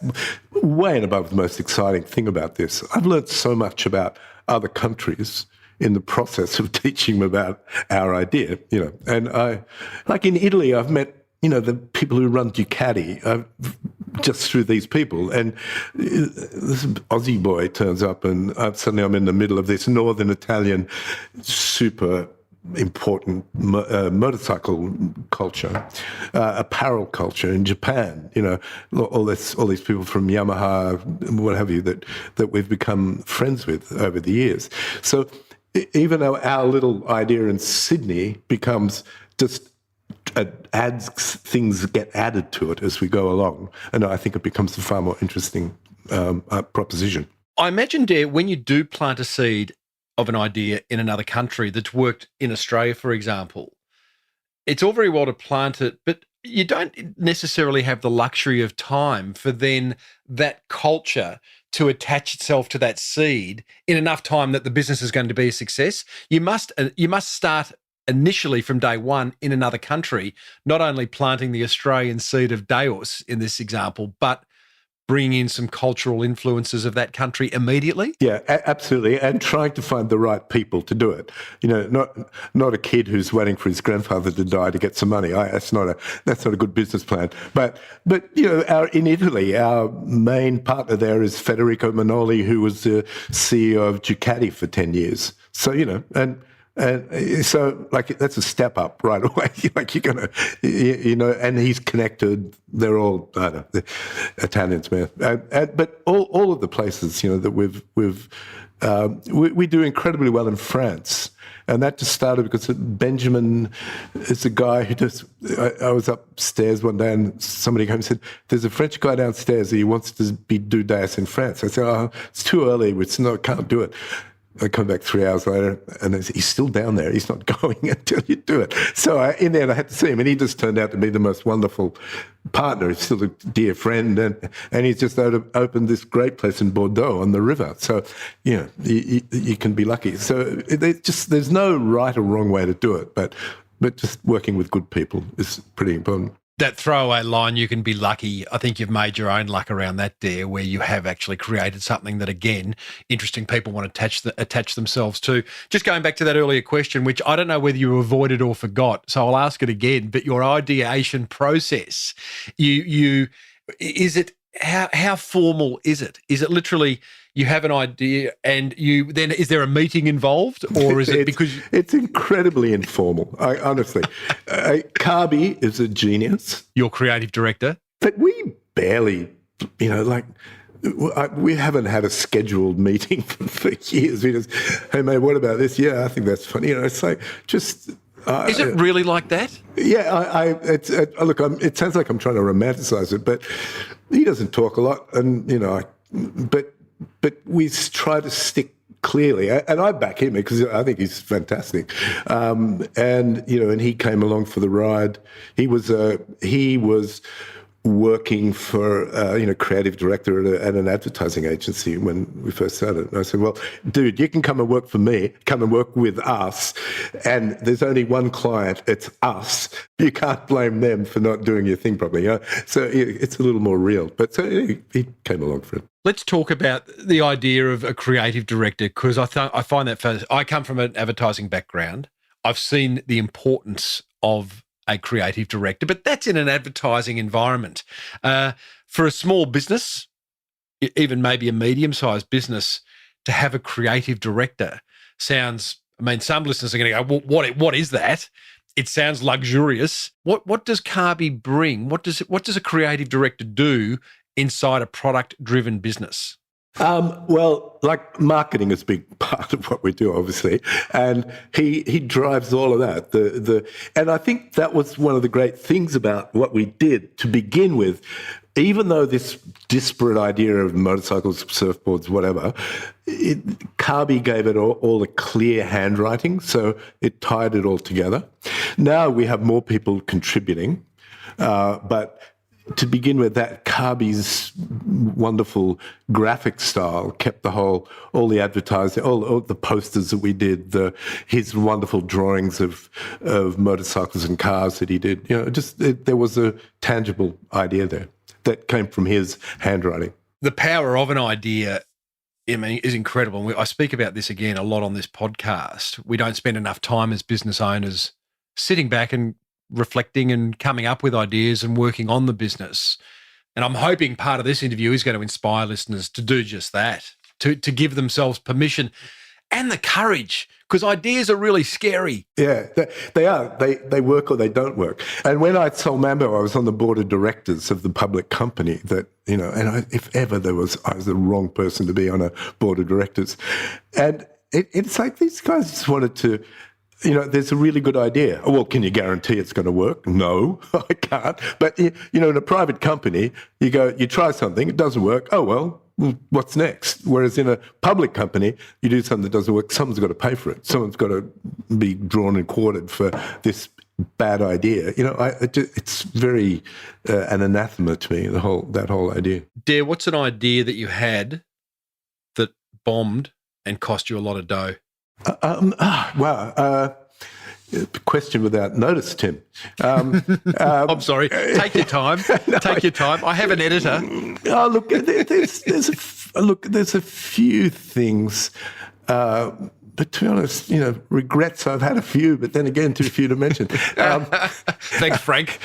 Speaker 3: way and above the most exciting thing about this. I've learned so much about other countries in the process of teaching them about our idea, And like in Italy, I've met, the people who run Ducati, just through these people. And this Aussie boy turns up and suddenly I'm in the middle of this northern Italian super important motorcycle culture, apparel culture in Japan. All these people from Yamaha, what have you, that we've become friends with over the years. So even though our little idea in Sydney becomes just things get added to it as we go along, and I think it becomes a far more interesting proposition.
Speaker 1: I imagine, Dare, when you do plant a seed of an idea in another country that's worked in Australia, for example, it's all very well to plant it, but you don't necessarily have the luxury of time for then that culture to attach itself to that seed in enough time that the business is going to be a success. You must start initially from day one in another country, not only planting the Australian seed of Deus in this example, but bringing in some cultural influences of that country immediately?
Speaker 3: Yeah, absolutely. And trying to find the right people to do it. Not a kid who's waiting for his grandfather to die to get some money. That's not a good business plan. But in Italy, our main partner there is Federico Manoli, who was the CEO of Ducati for 10 years. So, and so, that's a step up right away. You're going to, and he's connected. They're all, the Italians, man. But all of the places, that we do incredibly well in France. And that just started because Benjamin is a guy who I was upstairs one day and somebody came and said, there's a French guy downstairs, he wants to do Deus in France. I said, it's too early. Can't do it. I come back 3 hours later, and he's still down there. He's not going until you do it. So in the end, I had to see him, and he just turned out to be the most wonderful partner. He's still a dear friend, and he's just opened this great place in Bordeaux on the river. So, you can be lucky. So there's no right or wrong way to do it, but just working with good people is pretty important.
Speaker 1: That throwaway line, you can be lucky. I think you've made your own luck around that, Dare, where you have actually created something that, again, interesting people want to attach themselves to. Just going back to that earlier question, which I don't know whether you avoided or forgot, so I'll ask it again, but your ideation process, how formal is it? Is it literally you have an idea and is there a meeting involved, or is it because...
Speaker 3: It's incredibly informal, honestly. Carby is a genius.
Speaker 1: Your creative director.
Speaker 3: But we barely, we haven't had a scheduled meeting for years. We just, hey, mate, what about this? Yeah, I think that's funny. It's like just...
Speaker 1: is it really like that?
Speaker 3: Yeah, look, it sounds like I'm trying to romanticize it, but he doesn't talk a lot, and but we try to stick clearly, and I back him because I think he's fantastic. And he came along for the ride. He was working for creative director at an advertising agency when we first started. And I said, well, dude, you can come and work for me, come and work with us, and there's only one client, it's us. You can't blame them for not doing your thing properly. So it's a little more real. But so he came along for it.
Speaker 1: Let's talk about the idea of a creative director, because I find that fascinating. I come from an advertising background. I've seen the importance of a creative director, but that's in an advertising environment. For a small business, even maybe a medium-sized business, to have a creative director sounds, some listeners are going to go, well, what is that? It sounds luxurious. What does Carby bring? What does a creative director do inside a product-driven business?
Speaker 3: Well, marketing is a big part of what we do, obviously, and he drives all of that. And I think that was one of the great things about what we did to begin with. Even though this disparate idea of motorcycles, surfboards, whatever, Carby gave it all a clear handwriting, so it tied it all together. Now we have more people contributing, but to begin with, that Carby's wonderful graphic style kept all the advertising, all the posters that we did, his wonderful drawings of motorcycles and cars that he did. There was a tangible idea there that came from his handwriting.
Speaker 1: The power of an idea, is incredible. I speak about this again a lot on this podcast. We don't spend enough time as business owners sitting back and reflecting and coming up with ideas and working on the business. And I'm hoping part of this interview is going to inspire listeners to do just that, to give themselves permission and the courage, Because ideas are really scary.
Speaker 3: Yeah, they are. They work or they don't work. And when I sold Mambo, I was on the board of directors of the public company that, and if ever I was the wrong person to be on a board of directors. And it's like these guys just wanted to, there's a really good idea. Oh, well, can you guarantee it's going to work? No, I can't. But, in a private company, you try something, it doesn't work. Oh, well, what's next? Whereas in a public company, you do something that doesn't work, someone's got to pay for it. Someone's got to be drawn and quartered for this bad idea. It's very an anathema to me, that whole idea.
Speaker 1: Dare, what's an idea that you had that bombed and cost you a lot of dough?
Speaker 3: Wow. Question without notice, Tim.
Speaker 1: I'm sorry. Take your time. Take your time. I have an editor.
Speaker 3: Oh, look, there's a few things. But to be honest, regrets, I've had a few, but then again, too few to mention.
Speaker 1: Thanks, Frank.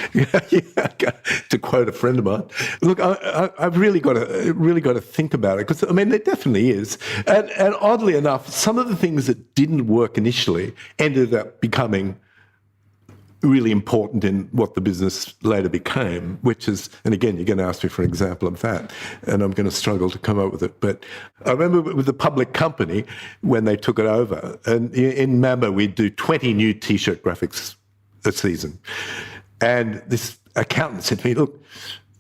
Speaker 3: To quote a friend of mine. Look, I've really got to think about it, because, there definitely is. And oddly enough, some of the things that didn't work initially ended up becoming really important in what the business later became, which is, and again, you're going to ask me for an example of that, and I'm going to struggle to come up with it. But I remember with the public company, when they took it over, and in Mambo, we'd do 20 new T-shirt graphics a season. And this accountant said to me, look,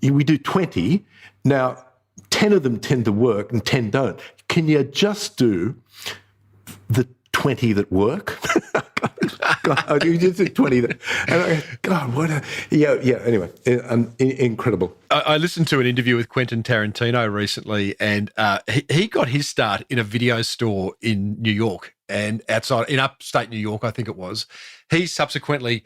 Speaker 3: we do 20, now 10 of them tend to work and 10 don't. Can you just do the 20 that work? God, you just did 20 that, and I go, God, what a, yeah, anyway, incredible.
Speaker 1: I listened to an interview with Quentin Tarantino recently, and he got his start in a video store in New York, and in upstate New York, I think it was. He subsequently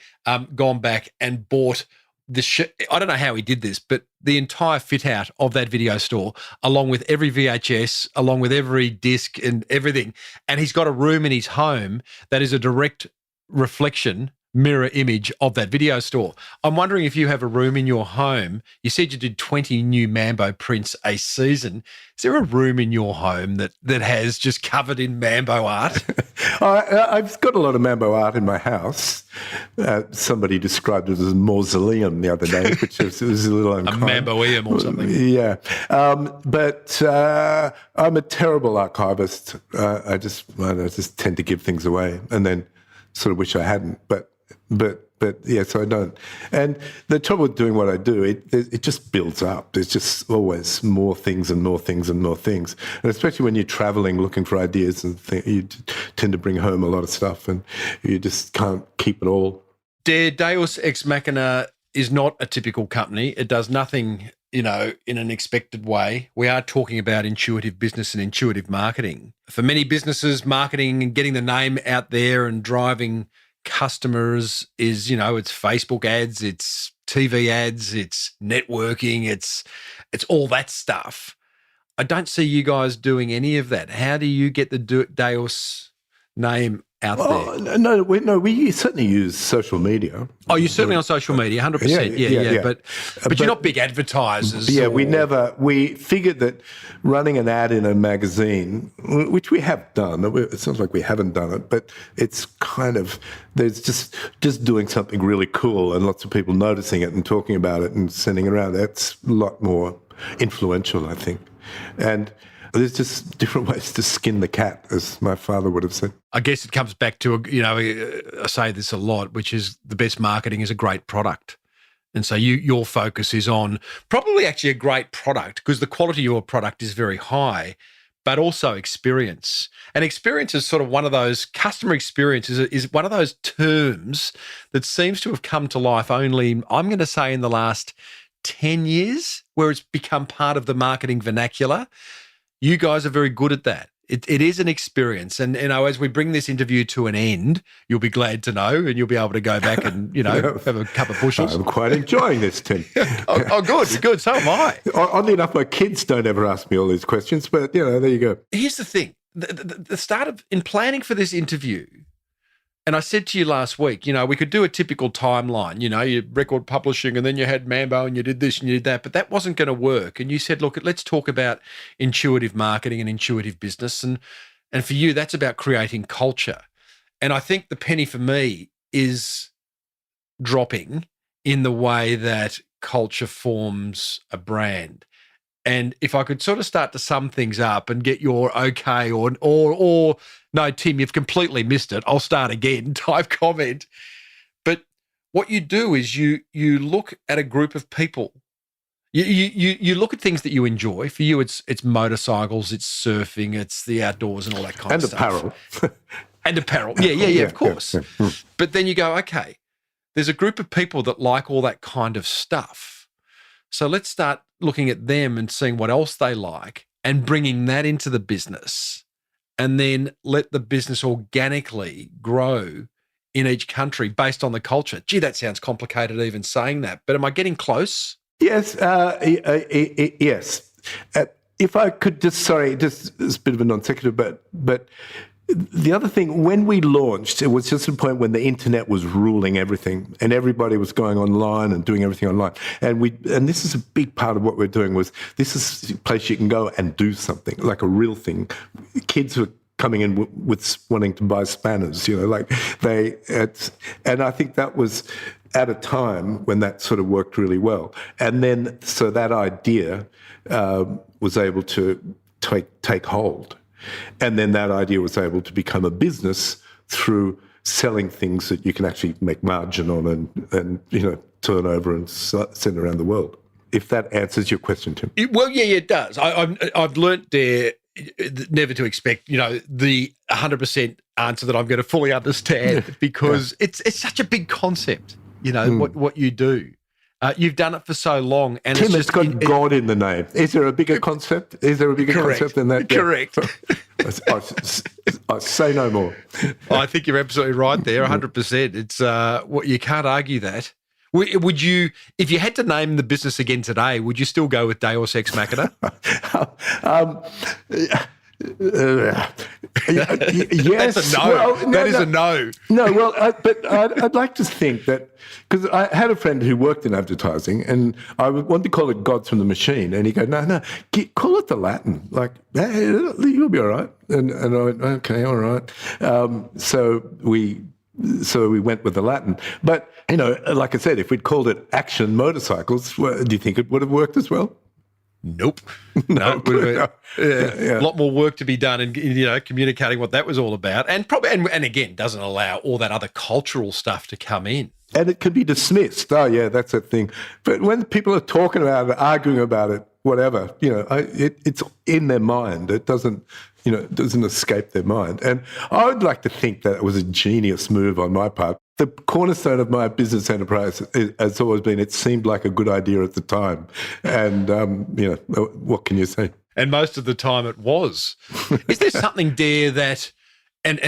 Speaker 1: gone back and bought I don't know how he did this, but the entire fit out of that video store, along with every VHS, along with every disc and everything. And he's got a room in his home that is a direct reflection, mirror image of that video store. I'm wondering if you have a room in your home. You said you did 20 new Mambo prints a season. Is there a room in your home that has just covered in Mambo art?
Speaker 3: I've got a lot of Mambo art in my house. Somebody described it as a mausoleum the other day, which was a little unkind.
Speaker 1: A Mamboeum or something.
Speaker 3: Yeah. But I'm a terrible archivist. I just tend to give things away and then sort of wish I hadn't. But yeah, so I don't. And the trouble with doing what I do, it just builds up. There's just always more things and more things and more things. And especially when you're traveling, looking for ideas and you tend to bring home a lot of stuff, and you just can't keep it all.
Speaker 1: Deus Ex Machina is not a typical company. It does nothing, in an expected way. We are talking about intuitive business and intuitive marketing. For many businesses, marketing and getting the name out there and driving customers is, it's Facebook ads, it's TV ads, it's networking, it's all that stuff. I don't see you guys doing any of that. How do you get the Deus name out there?
Speaker 3: No, we certainly use social media.
Speaker 1: Oh, you're certainly on social media, 100%. Yeah. But you're not big advertisers.
Speaker 3: Yeah, we figured that running an ad in a magazine, which we have done, it sounds like we haven't done it, but it's kind of, there's just doing something really cool and lots of people noticing it and talking about it and sending it around. That's a lot more influential, I think. And there's just different ways to skin the cat, as my father would have said.
Speaker 1: I guess it comes back to, I say this a lot, which is the best marketing is a great product. And so your focus is on probably actually a great product, because the quality of your product is very high, but also experience. And experience is sort of one of those, customer experience is one of those terms that seems to have come to life only, I'm going to say, in the last 10 years, where it's become part of the marketing vernacular. You guys are very good at that. It is an experience. And, as we bring this interview to an end, you'll be glad to know, and you'll be able to go back and, have a cup of bushels.
Speaker 3: I'm quite enjoying this, Tim.
Speaker 1: oh, good. So am I.
Speaker 3: Oddly enough, my kids don't ever ask me all these questions, but, there you go.
Speaker 1: Here's the thing. The start of, in planning for this interview, and I said to you last week, we could do a typical timeline, you record publishing and then you had Mambo and you did this and you did that, but that wasn't going to work. And you said, look, let's talk about intuitive marketing and intuitive business. And for you, that's about creating culture. And I think the penny for me is dropping in the way that culture forms a brand. And if I could sort of start to sum things up and get your okay or no, Tim, you've completely missed it, I'll start again type comment. But what you do is you look at a group of people. You look at things that you enjoy. For you, it's motorcycles, it's surfing, it's the outdoors and all that kind of stuff.
Speaker 3: And apparel.
Speaker 1: And apparel. Yeah, of course. Yeah. But then you go, okay, there's a group of people that like all that kind of stuff. So let's start looking at them and seeing what else they like and bringing that into the business, and then let the business organically grow in each country based on the culture. Gee, that sounds complicated even saying that, but am I getting close?
Speaker 3: Yes, yes. If I could just it's a bit of a non sequitur, but the other thing, when we launched, it was just a point when the internet was ruling everything and everybody was going online and doing everything online. And this is a big part of what we're doing this is a place you can go and do something, like a real thing. Kids were coming in with wanting to buy spanners, and I think that was at a time when that sort of worked really well. And then, so that idea was able to take hold. And then that idea was able to become a business through selling things that you can actually make margin on and turn over and send around the world. If that answers your question, Tim.
Speaker 1: Well, yeah, it does. I've learnt there never to expect, the 100% answer that I'm going to fully understand because it's such a big concept, what you do. You've done it for so long. And
Speaker 3: Tim, it's got God in the name. Is there a bigger concept? Is there a bigger concept than that?
Speaker 1: Correct.
Speaker 3: I say no more.
Speaker 1: I think you're absolutely right there, 100%. It's you can't argue that. Would you, if you had to name the business again today, would you still go with Deus Ex Machina?
Speaker 3: Yes.
Speaker 1: That's a no. Well, that is a no.
Speaker 3: No, well, but I'd like to think that, because I had a friend who worked in advertising, and I wanted to call it Gods from the Machine, and he go, no, call it the Latin. Like, hey, you'll be all right. And I went, okay, all right. So we went with the Latin. But, like I said, if we'd called it Action Motorcycles, do you think it would have worked as well?
Speaker 1: Nope. No. A lot more work to be done in communicating what that was all about, and probably and again doesn't allow all that other cultural stuff to come in.
Speaker 3: And it can be dismissed. Oh yeah, that's a thing. But when people are talking about it, arguing about it, whatever, it's in their mind. It doesn't escape their mind. And I would like to think that it was a genius move on my part. The cornerstone of my business enterprise has always been, it seemed like a good idea at the time. And, what can you say?
Speaker 1: And most of the time it was. Is there something, Dare, that, and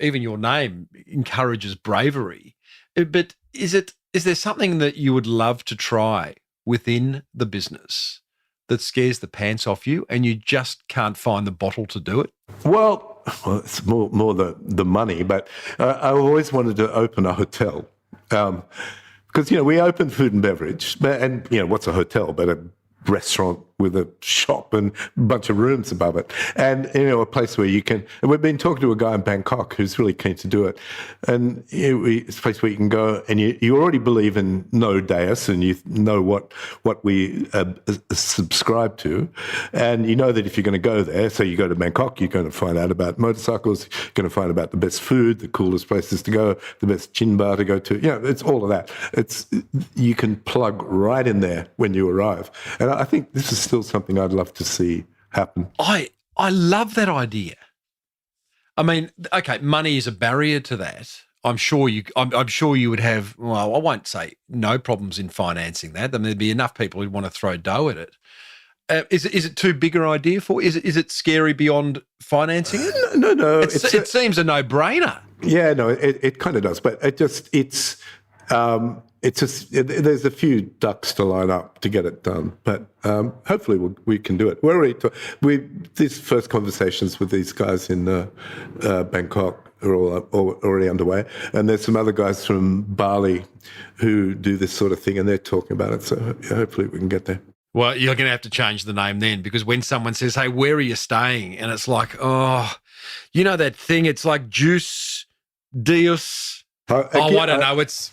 Speaker 1: even your name encourages bravery, but is there something that you would love to try within the business that scares the pants off you and you just can't find the bottle to do it?
Speaker 3: Well, it's more the money, but I always wanted to open a hotel because, we opened food and beverage, and, what's a hotel but a restaurant with a shop and a bunch of rooms above it, and a place where you can. And we've been talking to a guy in Bangkok who's really keen to do it, and it's a place where you can go and you already believe in no Deus, and you know what we subscribe to, and you know that if you're going to go there, so you go to Bangkok, you're going to find out about motorcycles, you're going to find about the best food, the coolest places to go, the best gin bar to go to. It's all of that. You can plug right in there when you arrive, and I think this is still something I'd love to see happen.
Speaker 1: I love that idea. I mean, okay, money is a barrier to that. I'm sure you would have, well, I won't say no problems in financing that. I mean, there'd be enough people who'd want to throw dough at it. Is it too big an idea for? Is it scary beyond financing it?
Speaker 3: No.
Speaker 1: It seems a no-brainer.
Speaker 3: Yeah, no, it kind of does, but there's a few ducks to line up to get it done, but hopefully we can do it. These first conversations with these guys in Bangkok are all already underway, and there's some other guys from Bali who do this sort of thing, and they're talking about it. So hopefully we can get there.
Speaker 1: Well, you're going to have to change the name then, because when someone says, "Hey, where are you staying?" and it's like, oh, that thing, it's like juice Deus. I don't know. It's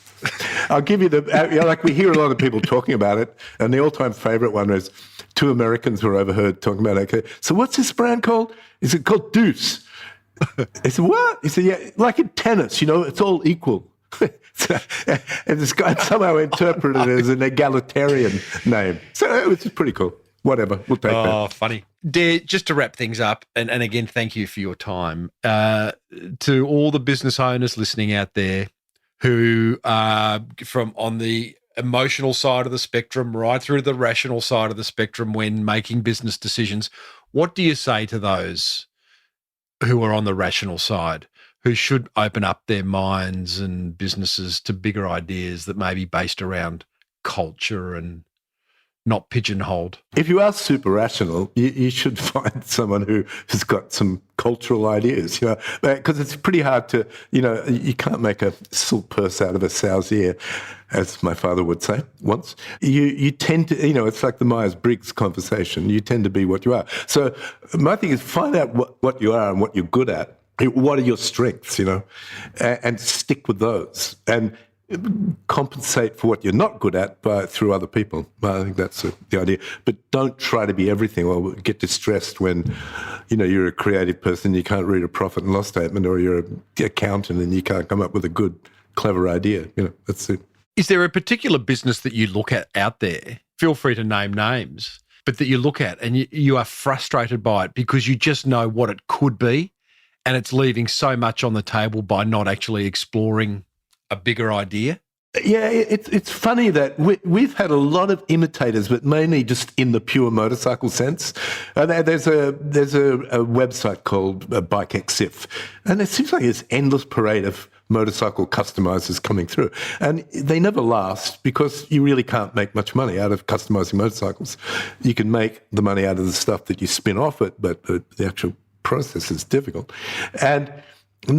Speaker 3: I'll give you like we hear a lot of people talking about it, and the all-time favorite one is two Americans were overheard talking about it. Okay, so what's this brand called? Is it called Deus? I said, what? He said, yeah, like in tennis, it's all equal. And this guy somehow interpreted it as an egalitarian name. So it was pretty cool. Whatever, we'll take that.
Speaker 1: Oh, funny. Dare, just to wrap things up, and again, thank you for your time, to all the business owners listening out there who are from on the emotional side of the spectrum right through to the rational side of the spectrum when making business decisions, what do you say to those who are on the rational side, who should open up their minds and businesses to bigger ideas that may be based around culture and not pigeonholed?
Speaker 3: If you are super rational, you should find someone who has got some cultural ideas, because it's pretty hard to, you can't make a silk purse out of a sow's ear, as my father would say once. You tend to, it's like the Myers-Briggs conversation. You tend to be what you are. So my thing is find out what you are and what you're good at. What are your strengths, and stick with those. And compensate for what you're not good at through other people. I think that's the idea. But don't try to be everything or get distressed when, you're a creative person, you can't read a profit and loss statement, or you're an accountant and you can't come up with a good, clever idea. That's it.
Speaker 1: Is there a particular business that you look at out there? Feel free to name names, but that you look at and you are frustrated by it because you just know what it could be and it's leaving so much on the table by not actually exploring a bigger idea?
Speaker 3: Yeah, it's funny that we've had a lot of imitators, but mainly just in the pure motorcycle sense. There's a website called Bike XIF, and it seems like this endless parade of motorcycle customizers coming through. And they never last because you really can't make much money out of customizing motorcycles. You can make the money out of the stuff that you spin off it, but the actual process is difficult. And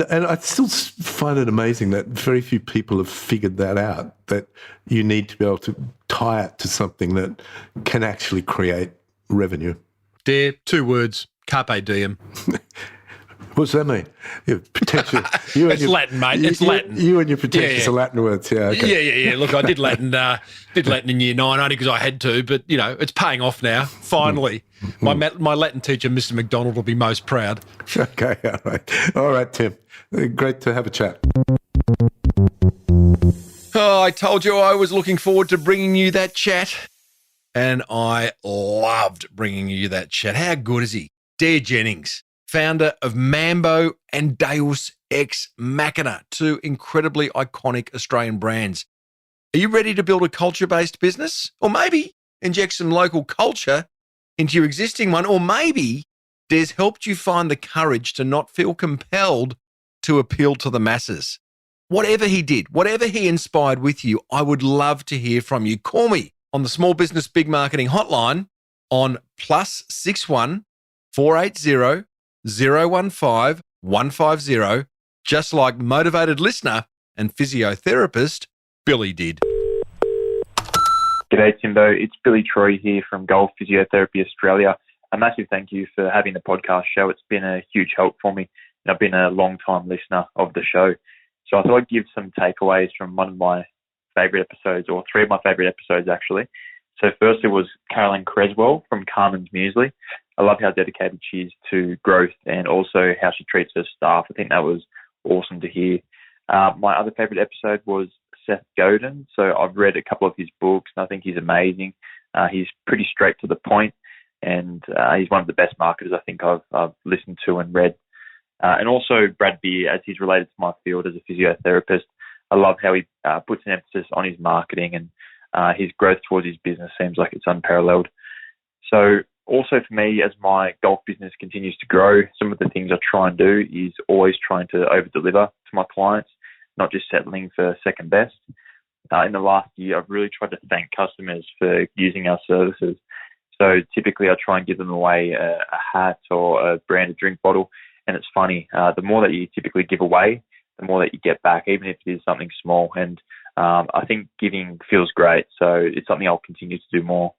Speaker 3: I still find it amazing that very few people have figured that out, that you need to be able to tie it to something that can actually create revenue.
Speaker 1: Dare, 2 words, carpe diem.
Speaker 3: What's that mean? Potential.
Speaker 1: It's Latin, mate. It's Latin.
Speaker 3: You and your pretentious Latin words. Yeah. Okay.
Speaker 1: Yeah. Look, I did Latin. Did Latin in year 9 only because I had to, but it's paying off now. Finally, my Latin teacher, Mr. McDonald, will be most proud.
Speaker 3: Okay. All right, Tim. Great to have a chat.
Speaker 1: Oh, I told you I was looking forward to bringing you that chat, and I loved bringing you that chat. How good is he? Dare Jennings, founder of Mambo and Deus ex Machina, 2 incredibly iconic Australian brands. Are you ready to build a culture-based business? Or maybe inject some local culture into your existing one? Or maybe Dare's helped you find the courage to not feel compelled to appeal to the masses. Whatever he did, whatever he inspired with you, I would love to hear from you. Call me on the Small Business Big Marketing Hotline on +61 480 015 150, just like motivated listener and physiotherapist Billy did.
Speaker 4: G'day, Timbo. It's Billy Troy here from Golf Physiotherapy Australia. A massive thank you for having the podcast show. It's been a huge help for me, and I've been a long-time listener of the show. So I thought I'd give some takeaways from one of my favourite episodes, or 3 of my favourite episodes, actually. So firstly was Caroline Creswell from Carmen's Muesli. I love how dedicated she is to growth and also how she treats her staff. I think that was awesome to hear. My other favourite episode was Seth Godin. So I've read a couple of his books, and I think he's amazing. He's pretty straight to the point, and he's one of the best marketers I think I've listened to and read. And also Brad Beer, as he's related to my field as a physiotherapist. I love how he puts an emphasis on his marketing, and his growth towards his business seems like it's unparalleled. So also for me, as my golf business continues to grow, some of the things I try and do is always trying to over-deliver to my clients, not just settling for second best. In the last year, I've really tried to thank customers for using our services. So typically I try and give them away a hat or a branded drink bottle. And it's funny, the more that you typically give away, the more that you get back, even if it is something small. And I think giving feels great. So it's something I'll continue to do more.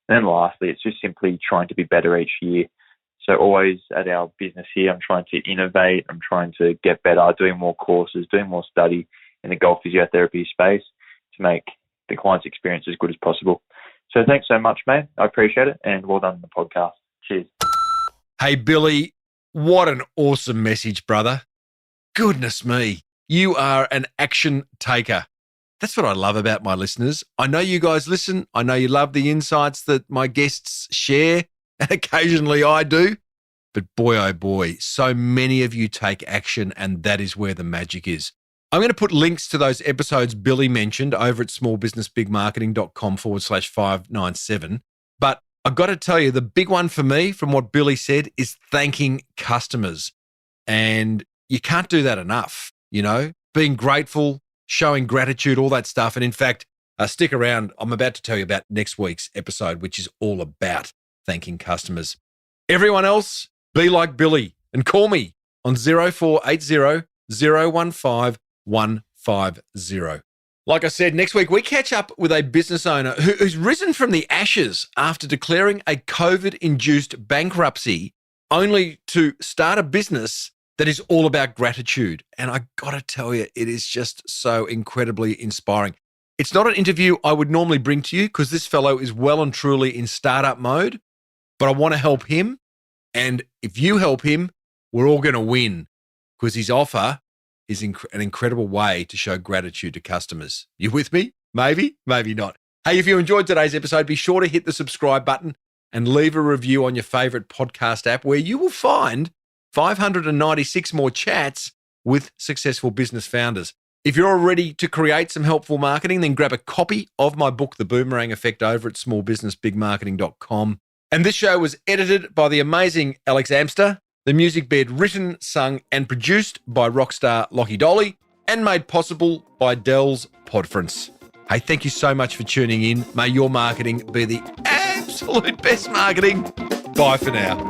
Speaker 4: And then lastly, it's just simply trying to be better each year. So always at our business here, I'm trying to innovate. I'm trying to get better, doing more courses, doing more study in the golf physiotherapy space to make the client's experience as good as possible. So thanks so much, mate. I appreciate it, and well done on the podcast. Cheers.
Speaker 1: Hey, Billy, what an awesome message, brother. Goodness me, you are an action taker. That's what I love about my listeners. I know you guys listen. I know you love the insights that my guests share, and occasionally I do. But boy, oh boy, so many of you take action, and that is where the magic is. I'm going to put links to those episodes Billy mentioned over at smallbusinessbigmarketing.com/597. But I've got to tell you, the big one for me from what Billy said is thanking customers. And you can't do that enough, you know, being grateful, showing gratitude, all that stuff. And in fact, stick around. I'm about to tell you about next week's episode, which is all about thanking customers. Everyone else, be like Billy and call me on 0480 015 150. Like I said, next week we catch up with a business owner who's risen from the ashes after declaring a COVID-induced bankruptcy, only to start a business that is all about gratitude. And I got to tell you, it is just so incredibly inspiring. It's not an interview I would normally bring to you because this fellow is well and truly in startup mode, but I want to help him. And if you help him, we're all going to win because his offer is an incredible way to show gratitude to customers. You with me? Maybe, maybe not. Hey, if you enjoyed today's episode, be sure to hit the subscribe button and leave a review on your favorite podcast app where you will find 596 more chats with successful business founders. If you're ready to create some helpful marketing, then grab a copy of my book, The Boomerang Effect, over at smallbusinessbigmarketing.com. And this show was edited by the amazing Alex Amster. The music bed written, sung, and produced by rockstar Lockie Dolly and made possible by Dell's Podference. Hey, thank you so much for tuning in. May your marketing be the absolute best marketing. Bye for now.